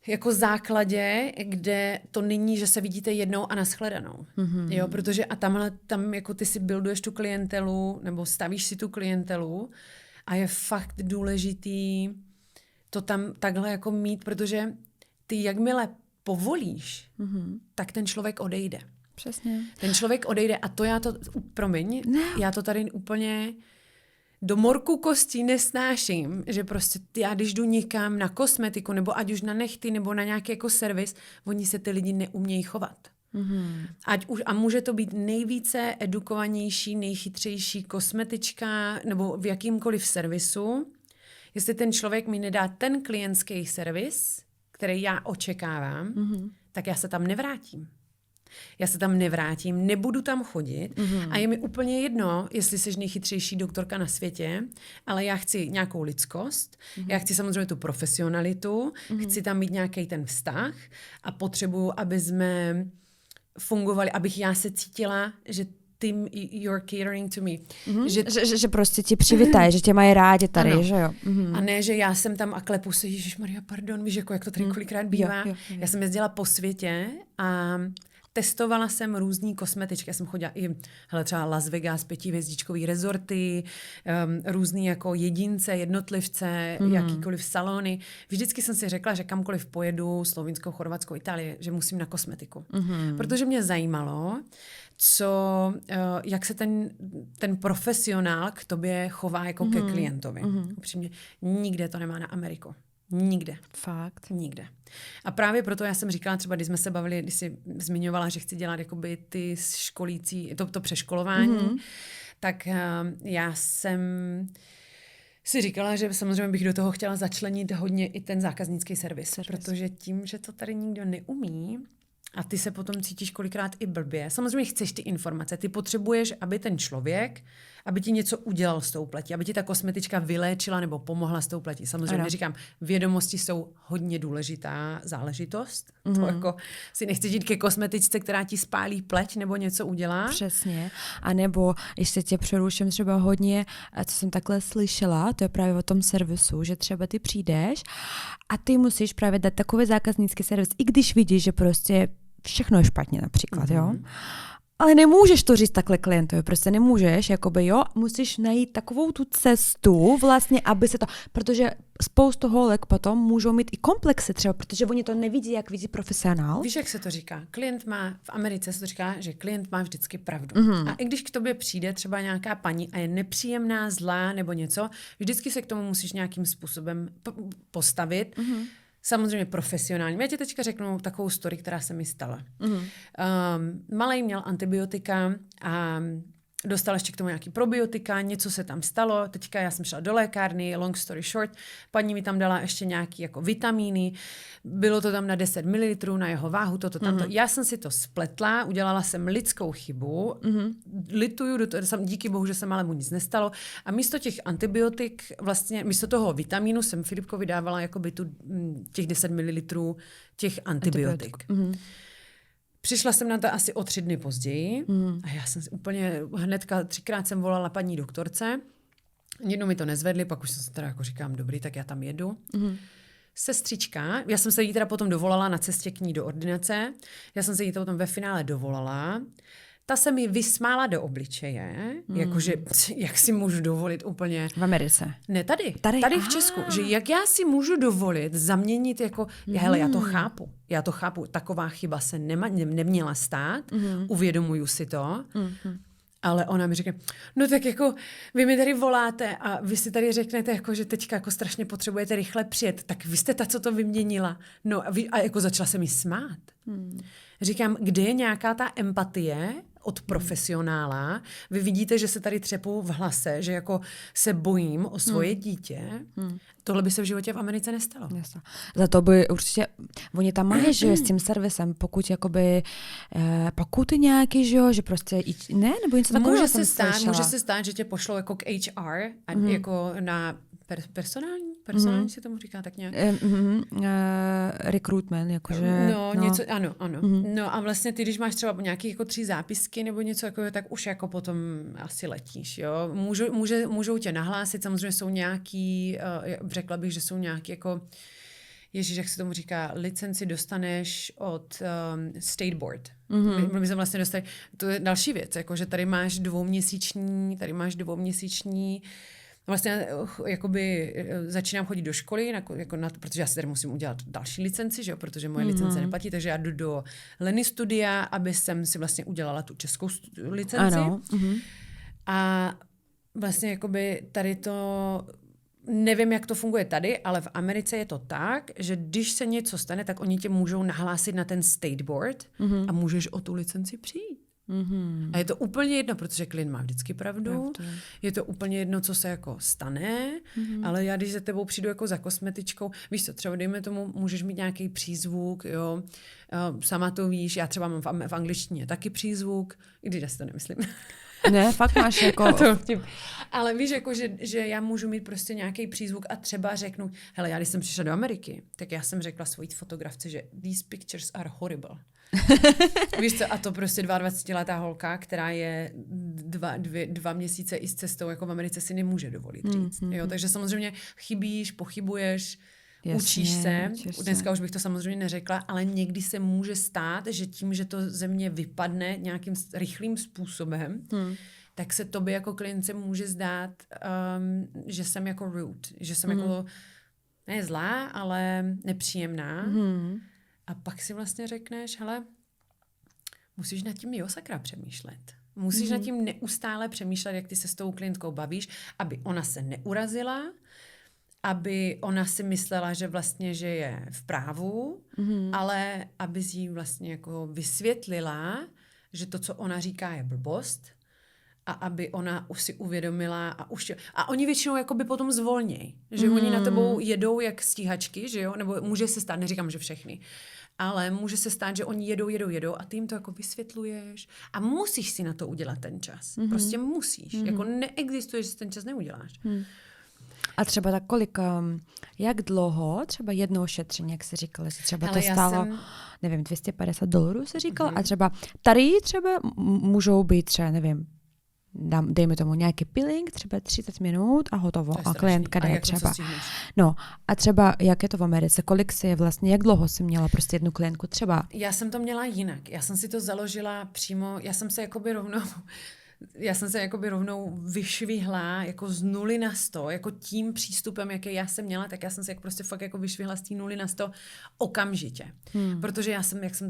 jako základě, kde to není, že se vidíte jednou a nashledanou. Jo, protože a tam jako ty si builduješ tu klientelu, nebo stavíš si tu klientelu a je fakt důležitý to tam takhle jako mít, protože ty jakmile povolíš, tak ten člověk odejde. Přesně. Ten člověk odejde a to já to tady úplně do morku kostí nesnáším, že prostě já když jdu někam na kosmetiku, nebo ať už na nehty, nebo na nějaký jako servis, oni se ty lidi neumějí chovat. A může to být nejvíce edukovanější, nejchytřejší kosmetička, nebo v jakýmkoliv servisu. Jestli ten člověk mi nedá ten klientský servis, který já očekávám, tak já se tam nevrátím. Nebudu tam chodit a je mi úplně jedno, jestli jsi nejchytřejší doktorka na světě, ale já chci nějakou lidskost, já chci samozřejmě tu profesionalitu, chci tam mít nějaký ten vztah a potřebuju, aby jsme fungovali, abych já se cítila, že you're catering to me. Že prostě ti přivítají, že tě mají rádi tady, ano. Že jo. A ne, že já jsem tam a klepu se, ježišmarja, pardon, víš, jako jak to tady kolikrát bývá. Jo. Já jsem jezdila po světě a testovala jsem různý kosmetičky. Já jsem chodila i třeba Las Vegas, 5hvězdičkový rezorty, různý jako jedince, jednotlivce, jakýkoliv salony. Vždycky jsem si řekla, že kamkoliv pojedu, Slovinsko, Chorvatsko, Itálie, že musím na kosmetiku. Protože mě zajímalo, jak se ten profesionál k tobě chová jako ke klientovi. Upřímně, nikde to nemá na Ameriku. Nikde. Fakt? Nikde. A právě proto já jsem říkala, třeba když jsme se bavili, když jsi zmiňovala, že chci dělat jakoby ty školící, to přeškolování, tak já jsem si říkala, že samozřejmě bych do toho chtěla začlenit hodně i ten zákaznický servis. Protože tím, že to tady nikdo neumí, a ty se potom cítíš kolikrát i blbě. Samozřejmě chceš ty informace. Ty potřebuješ, aby ten člověk, aby ti něco udělal s tou pletí, aby ti ta kosmetička vyléčila nebo pomohla s tou pletí. Samozřejmě říkám, vědomosti jsou hodně důležitá záležitost. To jako si nechceš jít ke kosmetičce, která ti spálí pleť nebo něco udělá. Přesně. A nebo, ještě tě přeruším třeba hodně, co jsem takhle slyšela, to je právě o tom servisu, že třeba ty přijdeš a ty musíš právě dát takový zákaznický servis, i když vidíš, že prostě všechno je špatně například, jo. Ale nemůžeš to říct takhle klientovi, prostě nemůžeš, jakoby jo, musíš najít takovou tu cestu vlastně, aby se to, protože spoustu holek potom můžou mít i komplexy třeba, protože oni to nevidí, jak vidí profesionál. Víš, jak se to říká? Klient má, v Americe se to říká, že klient má vždycky pravdu. A i když k tobě přijde třeba nějaká paní a je nepříjemná, zlá nebo něco, vždycky se k tomu musíš nějakým způsobem postavit. Samozřejmě profesionální. Já ti teďka řeknu takovou story, která se mi stala. Malej měl antibiotika a dostal ještě k tomu nějaký probiotika, něco se tam stalo. Teďka já jsem šla do lékárny, long story short, paní mi tam dala ještě nějaký jako vitamíny, bylo to tam na 10 ml, na jeho váhu, toto, tamto. Já jsem si to spletla, udělala jsem lidskou chybu, lituju, díky bohu, že se malému nic nestalo a místo těch antibiotik, vlastně místo toho vitamínu jsem Filipkovi dávala jakoby těch 10 ml těch antibiotik. Přišla jsem na to asi o 3 dny později a já jsem si úplně hnedka 3krát jsem volala paní doktorce. Jednou mi to nezvedli, pak už jsem se teda jako říkám, dobrý, tak já tam jedu. Sestřička, já jsem se jí teda potom dovolala na cestě k ní do ordinace, já jsem se jí to potom ve finále dovolala. Ta se mi vysmála do obličeje, jakože jak si můžu dovolit úplně... V Americe. Ne, tady v Česku. Že jak já si můžu dovolit zaměnit jako... Hele, já to chápu. Taková chyba se neměla stát. Uvědomuju si to. Ale ona mi řekne, no tak jako vy mi tady voláte a vy si tady řeknete, jako, že teďka jako strašně potřebujete rychle přijet. Tak vy jste ta, co to vyměnila. No a jako začala se mi smát. Říkám, kde je nějaká ta empatie od profesionála? Vy vidíte, že se tady třepu v hlase, že jako se bojím o svoje dítě. Tohle by se v životě v Americe nestalo. Za to by určitě, oni tam mají, že s tím servisem, pokud jakoby pokuty nějaký, že prostě ne, nebo něco takového. Může se stát, že tě pošlou jako k HR, jako na personální se tomu říká tak nějak. Recruitment, jakože. Něco, ano. No a vlastně ty, když máš třeba nějaké jako 3 zápisky nebo něco takového, tak už jako potom asi letíš, jo. Můžou tě nahlásit, samozřejmě jsou nějaký, řekla bych, že jsou nějaký jako, ježiš, jak se tomu říká, licenci dostaneš od State Board. My jsme vlastně dostali, to je další věc, jako, že tady máš dvouměsíční vlastně jakoby začínám chodit do školy, protože já si tady musím udělat další licenci, že jo, protože moje licence neplatí, takže já jdu do Leny Studia, aby jsem si vlastně udělala tu českou licenci. Ano. A vlastně jakoby tady to, nevím, jak to funguje tady, ale v Americe je to tak, že když se něco stane, tak oni tě můžou nahlásit na ten State Board a můžeš o tu licenci přijít. A je to úplně jedno, protože klient má vždycky pravdu. Je to úplně jedno, co se jako stane, ale já když za tebou přijdu jako za kosmetičkou, víš co, třeba dejme tomu, můžeš mít nějaký přízvuk, jo, sama to víš, já třeba mám v angličtině taky přízvuk, i když já si to nemyslím. Ne, fakt máš jako... Ale víš, jako, že já můžu mít prostě nějaký přízvuk a třeba řeknu, hele, já když jsem přišla do Ameriky, tak já jsem řekla svojí fotografce, že these pictures are horrible. Víš co, a to prostě 22letá holka, která je 2 měsíce i s cestou, jako v Americe si nemůže dovolit říct. Jo, takže samozřejmě chybíš, pochybuješ, učíš se. Dneska už bych to samozřejmě neřekla, ale někdy se může stát, že tím, že to ze mě vypadne nějakým rychlým způsobem, tak se tobě jako klientce může zdát, že jsem jako rude, že jsem jako ne zlá, ale nepříjemná. A pak si vlastně řekneš, hele, musíš nad tím sakra přemýšlet. Musíš nad tím neustále přemýšlet, jak ty se s tou klientkou bavíš, aby ona se neurazila, aby ona si myslela, že vlastně, že je v právu, ale aby jí vlastně jako vysvětlila, že to, co ona říká, je blbost a aby ona už si uvědomila a oni většinou jakoby potom zvolněj, že oni na tebou jedou jak stíhačky, že jo, nebo může se stát, neříkám, že všechny, ale může se stát, že oni jedou a ty jim to jako vysvětluješ a musíš si na to udělat ten čas. Prostě musíš. Jako neexistuje, že si ten čas neuděláš. A třeba tak kolik, jak dlouho, třeba jedno ošetření, jak jsi říkala, že třeba to stálo, nevím, $250 se říkal, a třeba tady třeba můžou být třeba, nevím, dejme tomu nějaký peeling, třeba 30 minut a hotovo. A klientka jde třeba. No a třeba, jak je to v Americe, kolik si je vlastně, jak dlouho jsi měla prostě jednu klientku třeba? Já jsem to měla jinak. Já jsem si to založila přímo, já jsem se jakoby rovnou vyšvihla jako z 0 na 100, jako tím přístupem, jaký já jsem měla, tak já jsem se jako prostě fakt jako vyšvihla z té 0 na 100 okamžitě. Protože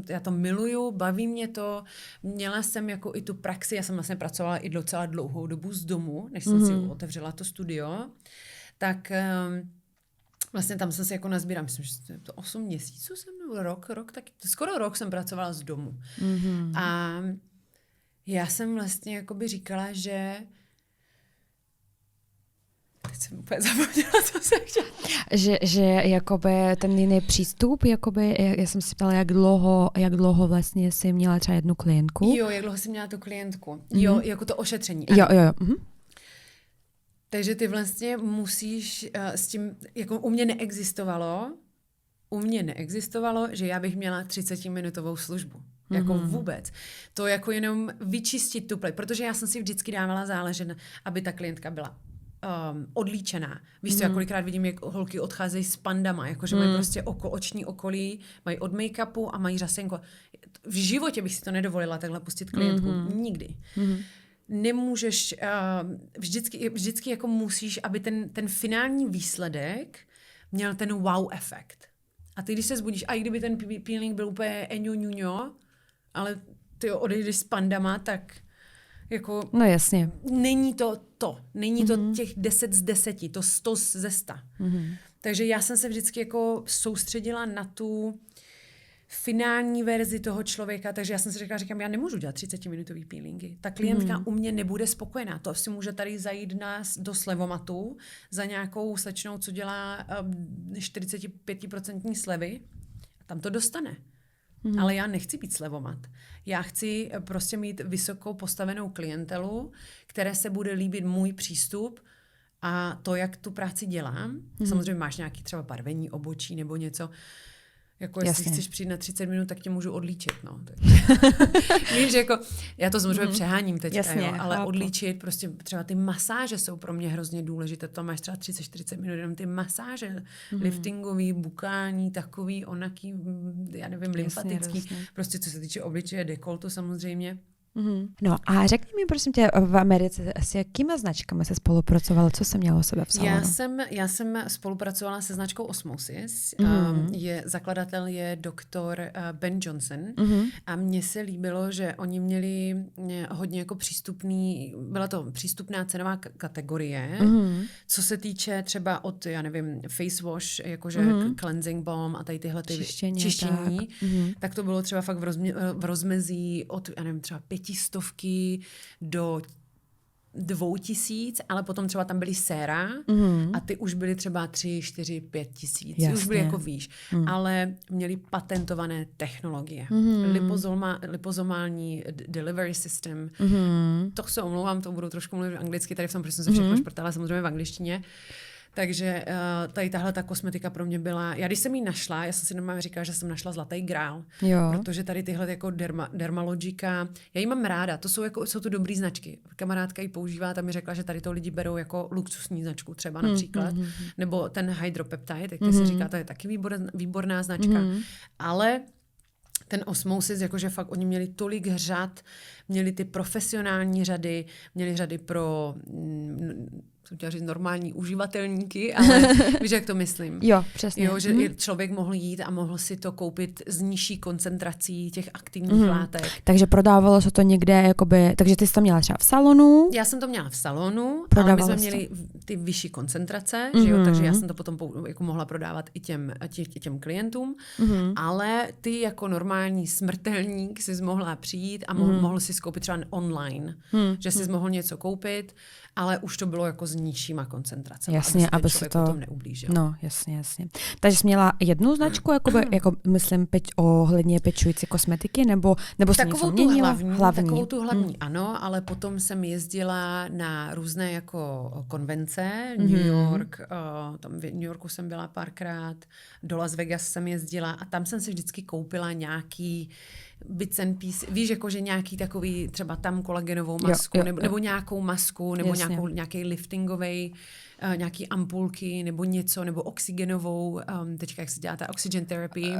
já to miluju, baví mě to, měla jsem jako i tu praxi, já jsem vlastně pracovala i docela dlouhou dobu z domu, než jsem si otevřela to studio, tak vlastně tam jsem se jako nazbírala, myslím, že to 8 měsíců nebo rok, tak skoro rok jsem pracovala z domu. A já jsem vlastně jakoby říkala, že teď jsem úplně zapomněla, co jsem chtěla. Že jakoby ten jiný přístup, jakoby, já jsem si ptala, jak dlouho vlastně jsi měla třeba jednu klientku. Jo, jak dlouho jsi měla tu klientku. Jo, jako to ošetření. Jo. Takže ty vlastně musíš s tím, jako u mě neexistovalo, že já bych měla 30-minutovou službu. Jako vůbec. To jako jenom vyčistit tu pleť, protože já jsem si vždycky dávala záležet, aby ta klientka byla odlíčená. Víš co, já kolikrát vidím, jak holky odcházejí s pandama, jakože mají prostě oční okolí, mají od make-upu a mají řasenko. V životě bych si to nedovolila takhle pustit klientku. Nikdy. Nemůžeš, vždycky jako musíš, aby ten finální výsledek měl ten wow efekt. A ty, když se zbudíš, a i kdyby ten peeling byl úplně eňuňuňo, ale ty odejdeš s pandama, tak jako... No jasně. Není není to těch 10 z 10, to 100 ze 100. Takže já jsem se vždycky jako soustředila na tu finální verzi toho člověka, takže já jsem si říkám, já nemůžu dělat 30-minutový peelingy. Ta klientka u mě nebude spokojená. To si může tady zajít do slevomatu za nějakou slečnou, co dělá 45% slevy. Tam to dostane. Ale já nechci být slevomat. Já chci prostě mít vysokou postavenou klientelu, které se bude líbit můj přístup a to, jak tu práci dělám. Samozřejmě máš nějaký třeba barvení obočí nebo něco. Jako jestli chceš přijít na 30 minut, tak tě můžu odlíčit, no. Víš, jako, já to samozřejmě přeháním teďka, jasně, jo, ale odlíčit, prostě třeba ty masáže jsou pro mě hrozně důležité, to máš třeba 30-40 minut, jenom ty masáže, liftingový, bukání, takový, onaký, já nevím, lymfatický, prostě co se týče obličeje, dekoltu samozřejmě. No a řekni mi, prosím tě, v Americe s jakýma značkami se spolupracovala? Co jsem měla o sebe v salonu? Já jsem spolupracovala se značkou Osmosis. Zakladatel je doktor Ben Johnson. A mně se líbilo, že oni měli hodně jako byla to přístupná cenová kategorie. Co se týče třeba od, já nevím, face wash, jakože cleansing balm a tady tyhle čištění, tak to bylo třeba fakt v rozmezí od, já nevím, třeba 500 do 2000, ale potom třeba tam byly séra a ty už byly třeba 3, 4, 5 tisíc. Už byly jako výš. Ale měli patentované technologie. Lipozomální delivery system. To se omlouvám, to budu trošku mluvit anglicky, tady v tom, protože jsem se všechno šprtala samozřejmě v angličtině. Takže tady tahle ta kosmetika pro mě byla, já když jsem ji našla, já jsem si normálně říkala, že jsem našla zlatý grál, protože tady tyhle jako Dermalogica, já ji mám ráda, to jsou to dobrý značky. Kamarádka ji používá, tam mi řekla, že tady to lidi berou jako luxusní značku třeba například, nebo ten Hydropeptide, jak si říká, to je taky výborná značka, ale ten Osmosis, jakože fakt oni měli tolik řad, měli ty profesionální řady, měli řady pro chtěla říct normální uživatelníky, ale víš, jak to myslím. Jo, přesně. Jo, že člověk mohl jít a mohl si to koupit z nižší koncentrací těch aktivních látek. Takže prodávalo se to někde, jakoby, takže ty jsi to měla třeba v salonu? Já jsem to měla v salonu, ale my jsme měli ty vyšší koncentrace, že jo, takže já jsem to potom jako mohla prodávat i těm klientům, ale ty jako normální smrtelník jsi mohla přijít a mohl si koupit třeba online, že jsi mohl něco koupit, ale už to bylo jako s nižšíma koncentracemi, jasně, aby se to potom neublížil. No, jasně. Takže jsi měla jednu značku, jako myslím, ohledně pečující kosmetiky, nebo jsi něco měnila? Takovou tu hlavní, ano, ale potom jsem jezdila na různé jako konvence, New York, tam v New Yorku jsem byla párkrát, do Las Vegas jsem jezdila a tam jsem si vždycky koupila nějaký bits and pieces, víš, jakože nějaký takový třeba tam kolagenovou masku, nebo nějakou masku, nebo nějaký liftingovej, nějaký ampulky, nebo něco, nebo oxygenovou, teďka jak se dělá ta oxygen therapy.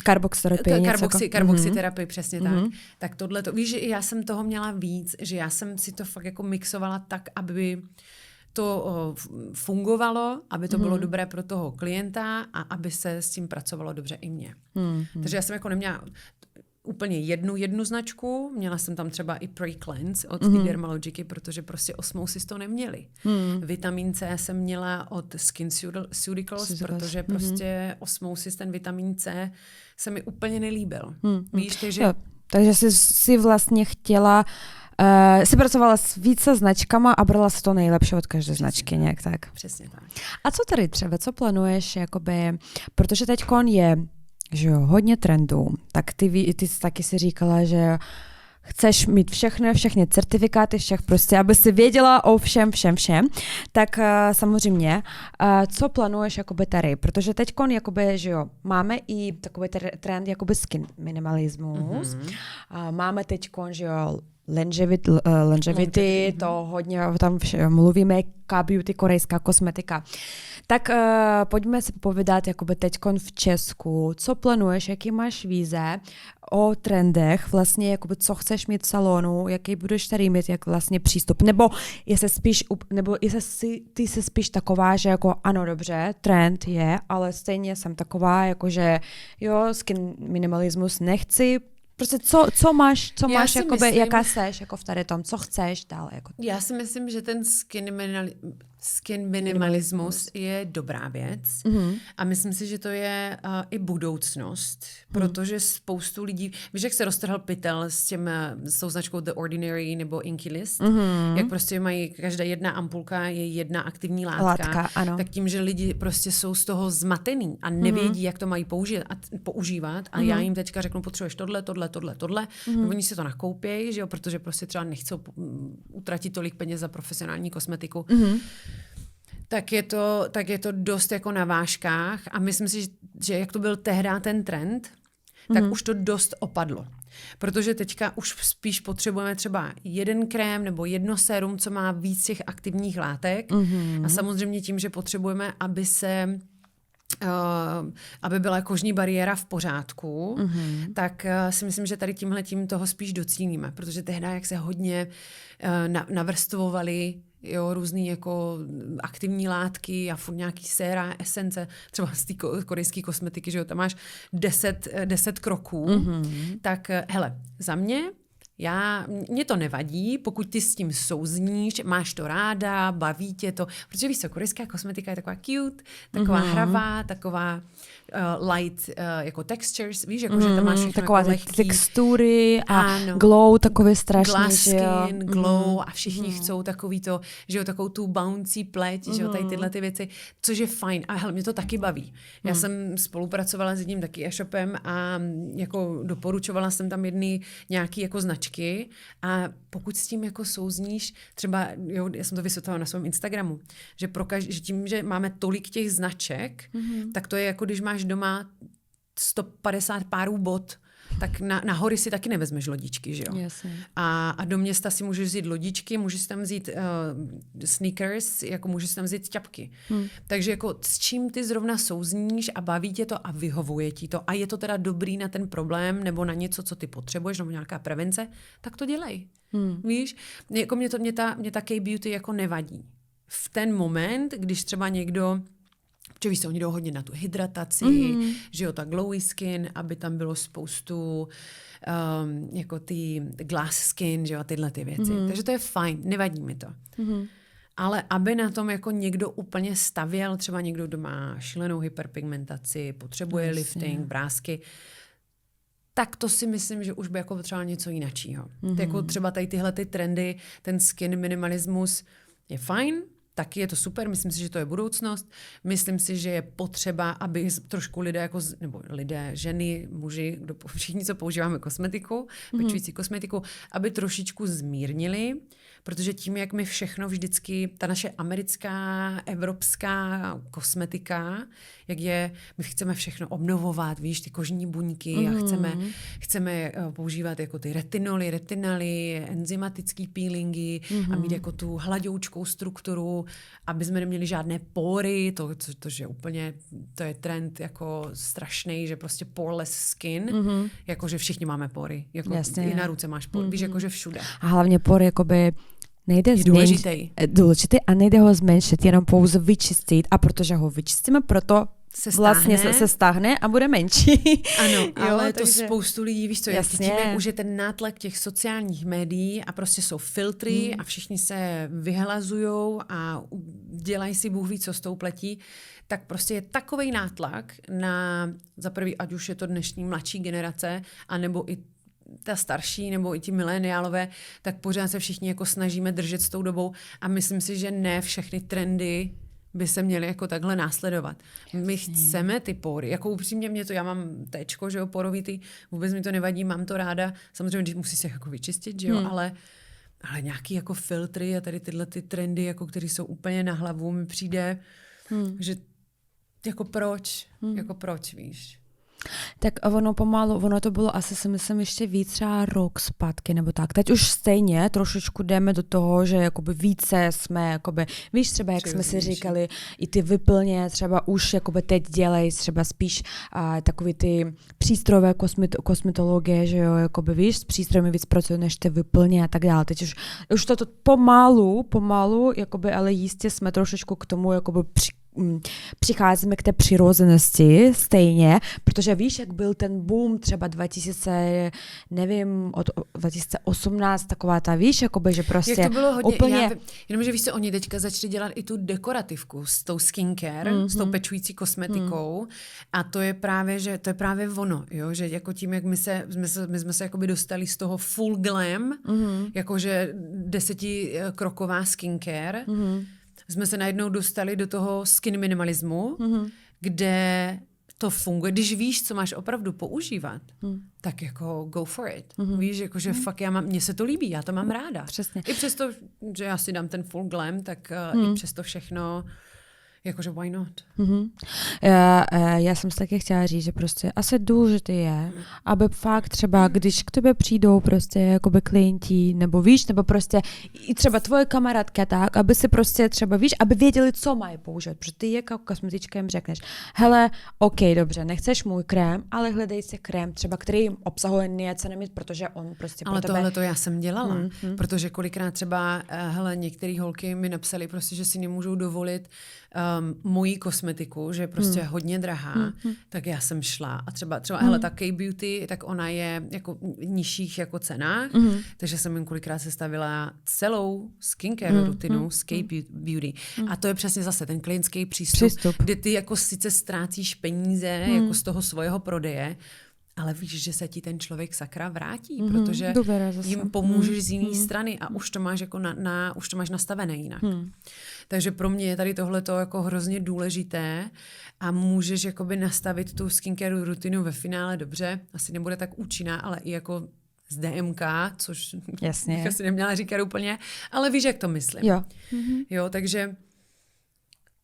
Karboxyterapie, přesně tak. Tak tohleto, víš, že já jsem toho měla víc, že já jsem si to fakt jako mixovala tak, aby to fungovalo, aby to bylo dobré pro toho klienta a aby se s tím pracovalo dobře i mně. Takže já jsem jako neměla úplně jednu značku, měla jsem tam třeba i Pre-Cleanse od té Dermalogiky, protože prostě Osmosis to neměli. Vitamin C jsem měla od SkinCeuticals, protože prostě Osmosis, ten vitamin C se mi úplně nelíbil. Víš, takže jsi vlastně chtěla jsi pracovala s více značkama a brala si to nejlepší od každé značky, nějak tak. Přesně tak. A co tady třeba, co plánuješ, jakoby, protože teďkon je, že jo, hodně trendů, tak ty taky si říkala, že chceš mít všechny certifikáty, prostě, aby si věděla o všem. Tak samozřejmě, co plánuješ jakoby tady? Protože teďkon, jakoby, že jo, máme i takový trend jakoby skin minimalismus. Máme teďkon, že jo, longevity, to hodně tam mluvíme, K-beauty, korejská kosmetika. Tak pojďme si povídat jakoby teďkon v Česku, co plánuješ, jaký máš vize o trendech, vlastně jakoby co chceš mít v salonu, jaký budeš tady mít jak vlastně přístup, nebo jestli ty jsi spíš taková, že jako ano, dobře, trend je, ale stejně jsem taková, jakože jo, skin minimalismus nechci. Prostě co máš jakoby, jaká seš jako v tady tom, co chceš dál? Jako. Já si myslím, že ten skin minimalismus je dobrá věc a myslím si, že to je i budoucnost, protože spoustu lidí, víš, jak se roztrhl pytel s tou značkou The Ordinary nebo Inky List, jak prostě mají, každá jedna ampulka je jedna aktivní látka, tak tím, že lidi prostě jsou z toho zmatený a nevědí, jak to mají používat a já jim teďka řeknu, potřebuješ tohle, oni si to nakoupějí, že jo, protože prostě třeba nechcou utratit tolik peněz za profesionální kosmetiku. Tak je to dost jako na vážkách a myslím si, že jak to byl tehdy ten trend, tak už to dost opadlo. Protože teďka už spíš potřebujeme třeba jeden krém nebo jedno sérum, co má víc těch aktivních látek a samozřejmě tím, že potřebujeme, aby byla kožní bariéra v pořádku, tak si myslím, že tady tímhletím toho spíš docílíme, protože tehdy, jak se hodně navrstvovali různý jako aktivní látky a furt nějaký séra, esence, třeba z té korejské kosmetiky, že jo, tam máš 10 kroků, tak hele, za mě mně to nevadí, pokud ty s tím souzníš, máš to ráda, baví tě to, protože víš co, korejská kosmetika je taková cute, taková hravá, taková light jako textures, víš, jako že tam máš taková jako lehký textury a glow takový strašný, glass skin, glow a všichni chcou takový to, že jo, takovou tu bouncy pleť, že jo, tady tyhle ty věci, což je fajn a hele, mě to taky baví. Já jsem spolupracovala s jedním taky e-shopem a jako doporučovala jsem tam nějaký jako značky, značky a pokud s tím jako souzníš, třeba, jo, já jsem to vysvětlila na svém Instagramu, že že tím, že máme tolik těch značek, tak to je jako když máš doma 150 párů bot, tak na hory si taky nevezmeš lodičky, že jo? Jasně. A do města si můžeš vzít lodičky, můžeš si tam vzít sneakers, jako můžeš si tam vzít ťapky. Takže jako s čím ty zrovna souzníš a baví tě to a vyhovuje ti to a je to teda dobrý na ten problém nebo na něco, co ty potřebuješ, nebo nějaká prevence, tak to dělej. Víš? Jako mě ta K-beauty jako nevadí. V ten moment, když třeba někdo protože víš, oni jdou hodně na tu hydrataci, že jo, ta glowy skin, aby tam bylo spoustu jako ty glass skin, že jo, a tyhle ty věci. Takže to je fajn, nevadí mi to. Ale aby na tom jako někdo úplně stavěl, třeba někdo, kdo má šílenou hyperpigmentaci, potřebuje lifting, brázky, tak to si myslím, že už by jako potřeboval něco jiného. Jako třeba tady tyhle ty trendy, ten skin minimalismus je fajn, taky je to super, myslím si, že to je budoucnost. Myslím si, že je potřeba, aby trošku lidé, jako, nebo lidé, ženy, muži, všichni, co používáme kosmetiku, pečující kosmetiku, aby trošičku zmírnili, protože tím, jak my všechno vždycky, ta naše americká, evropská kosmetika, jak je, my chceme všechno obnovovat, víš, ty kožní buňky a chceme používat jako ty retinaly, enzymatický peelingy a mít jako tu hladoučkou strukturu, aby jsme neměli žádné pory, to že úplně, to je trend jako strašný, že prostě poreless skin, jakože všichni máme pory, jako i na ruce máš pory, víš, jakože všude. A hlavně pory, jakoby nejde změnit. Důležitý a nejde ho zmenšit, jenom pouze vyčistit a protože ho vyčistíme, proto vlastně se stáhne a bude menší. Ano, ale to spoustu lidí, víš co, tím, jak už je ten nátlak těch sociálních médií a prostě jsou filtry a všichni se vyhlazujou a dělají si Bůh ví, co s tou pletí, tak prostě je takovej nátlak na, za prvý, ať už je to dnešní mladší generace, anebo i ta starší, nebo i ti mileniálové, tak pořád se všichni jako snažíme držet s tou dobou a myslím si, že ne všechny trendy by se měly jako takhle následovat. My chceme ty pory, jako upřímně já mám téčko, že jo, porovitý, vůbec mi to nevadí, mám to ráda, samozřejmě, když musí se jako vyčistit, že jo, ale nějaký jako filtry a tady tyhle ty trendy, jako které jsou úplně na hlavu, mi přijde, že jako proč, víš? Tak ono pomalu, ono to bylo asi si myslím ještě víc třeba rok zpátky nebo tak. Teď už stejně trošičku jdeme do toho, že jakoby více jsme, jakoby, víš třeba, jak jsme si říkali, i ty vyplně třeba už jakoby teď dělej třeba spíš takový ty přístrojové kosmetologie, že jo, jakoby víš, s přístrojem víc pracují než ty vyplně a tak dále. Teď už to pomalu, jakoby, ale jistě jsme trošičku k tomu jakoby přicházíme k té přirozenosti stejně, protože víš, jak byl ten boom třeba 2018, taková ta, víš, jakoby, že prostě jak to bylo hodně, úplně... Jenomže víš co, oni teďka začali dělat i tu dekorativku s tou skincare, s tou pečující kosmetikou a to je právě ono, jo, že jako tím, jak my jsme se jakoby dostali z toho full glam, jakože 10kroková skincare, jsme se najednou dostali do toho skin minimalismu, kde to funguje. Když víš, co máš opravdu používat, tak jako go for it. Víš, jakože fakt mně se to líbí, já to mám ráda. Přesně. I přesto, že já si dám ten full glam, tak i přesto všechno jakože why not? Já jsem si taky chtěla říct, že prostě asi důležité je, aby fakt třeba, když k tebe přijdou prostě jakoby klienti, nebo víš, nebo prostě i třeba tvoje kamarádka tak, aby si prostě třeba víš, aby věděli, co mají použít, protože ty jako kosmetička jim řekneš, hele, ok, dobře, nechceš můj krém, ale hledej si krém třeba, který obsahuje niacinamid, protože on prostě ale pro tebe... tohle to já jsem dělala, protože kolikrát třeba, hele, některé holky mi napsaly prostě, že si nemůžou dovolit mojí kosmetiku, že je prostě hodně drahá, tak já jsem šla a třeba hele, ta K-beauty, tak ona je jako v nižších jako cenách, takže jsem jim kolikrát sestavila celou skincare rutinu z K-beauty. A to je přesně zase ten klientský přístup, kde ty jako sice ztrácíš peníze jako z toho svého prodeje, ale víš, že se ti ten člověk sakra vrátí, protože jim pomůžeš z jiné strany a už to máš jako už to máš nastavené jinak. Takže pro mě je tady tohleto jako hrozně důležité a můžeš jakoby nastavit tu skincare rutinu ve finále dobře, asi nebude tak účinná, ale i jako z DMK, což Jasně. bych asi neměla říkat úplně, ale víš, jak to myslím. Jo. Jo, takže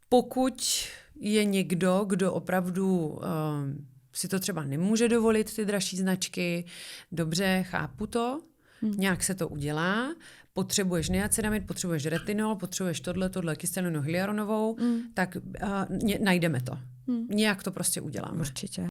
pokud je někdo, kdo opravdu si to třeba nemůže dovolit, ty dražší značky, dobře, chápu to, nějak se to udělá, potřebuješ niacinamid, potřebuješ retinol, potřebuješ tohle kyselinu hyaluronovou, tak najdeme to. Nějak to prostě uděláme. Určitě.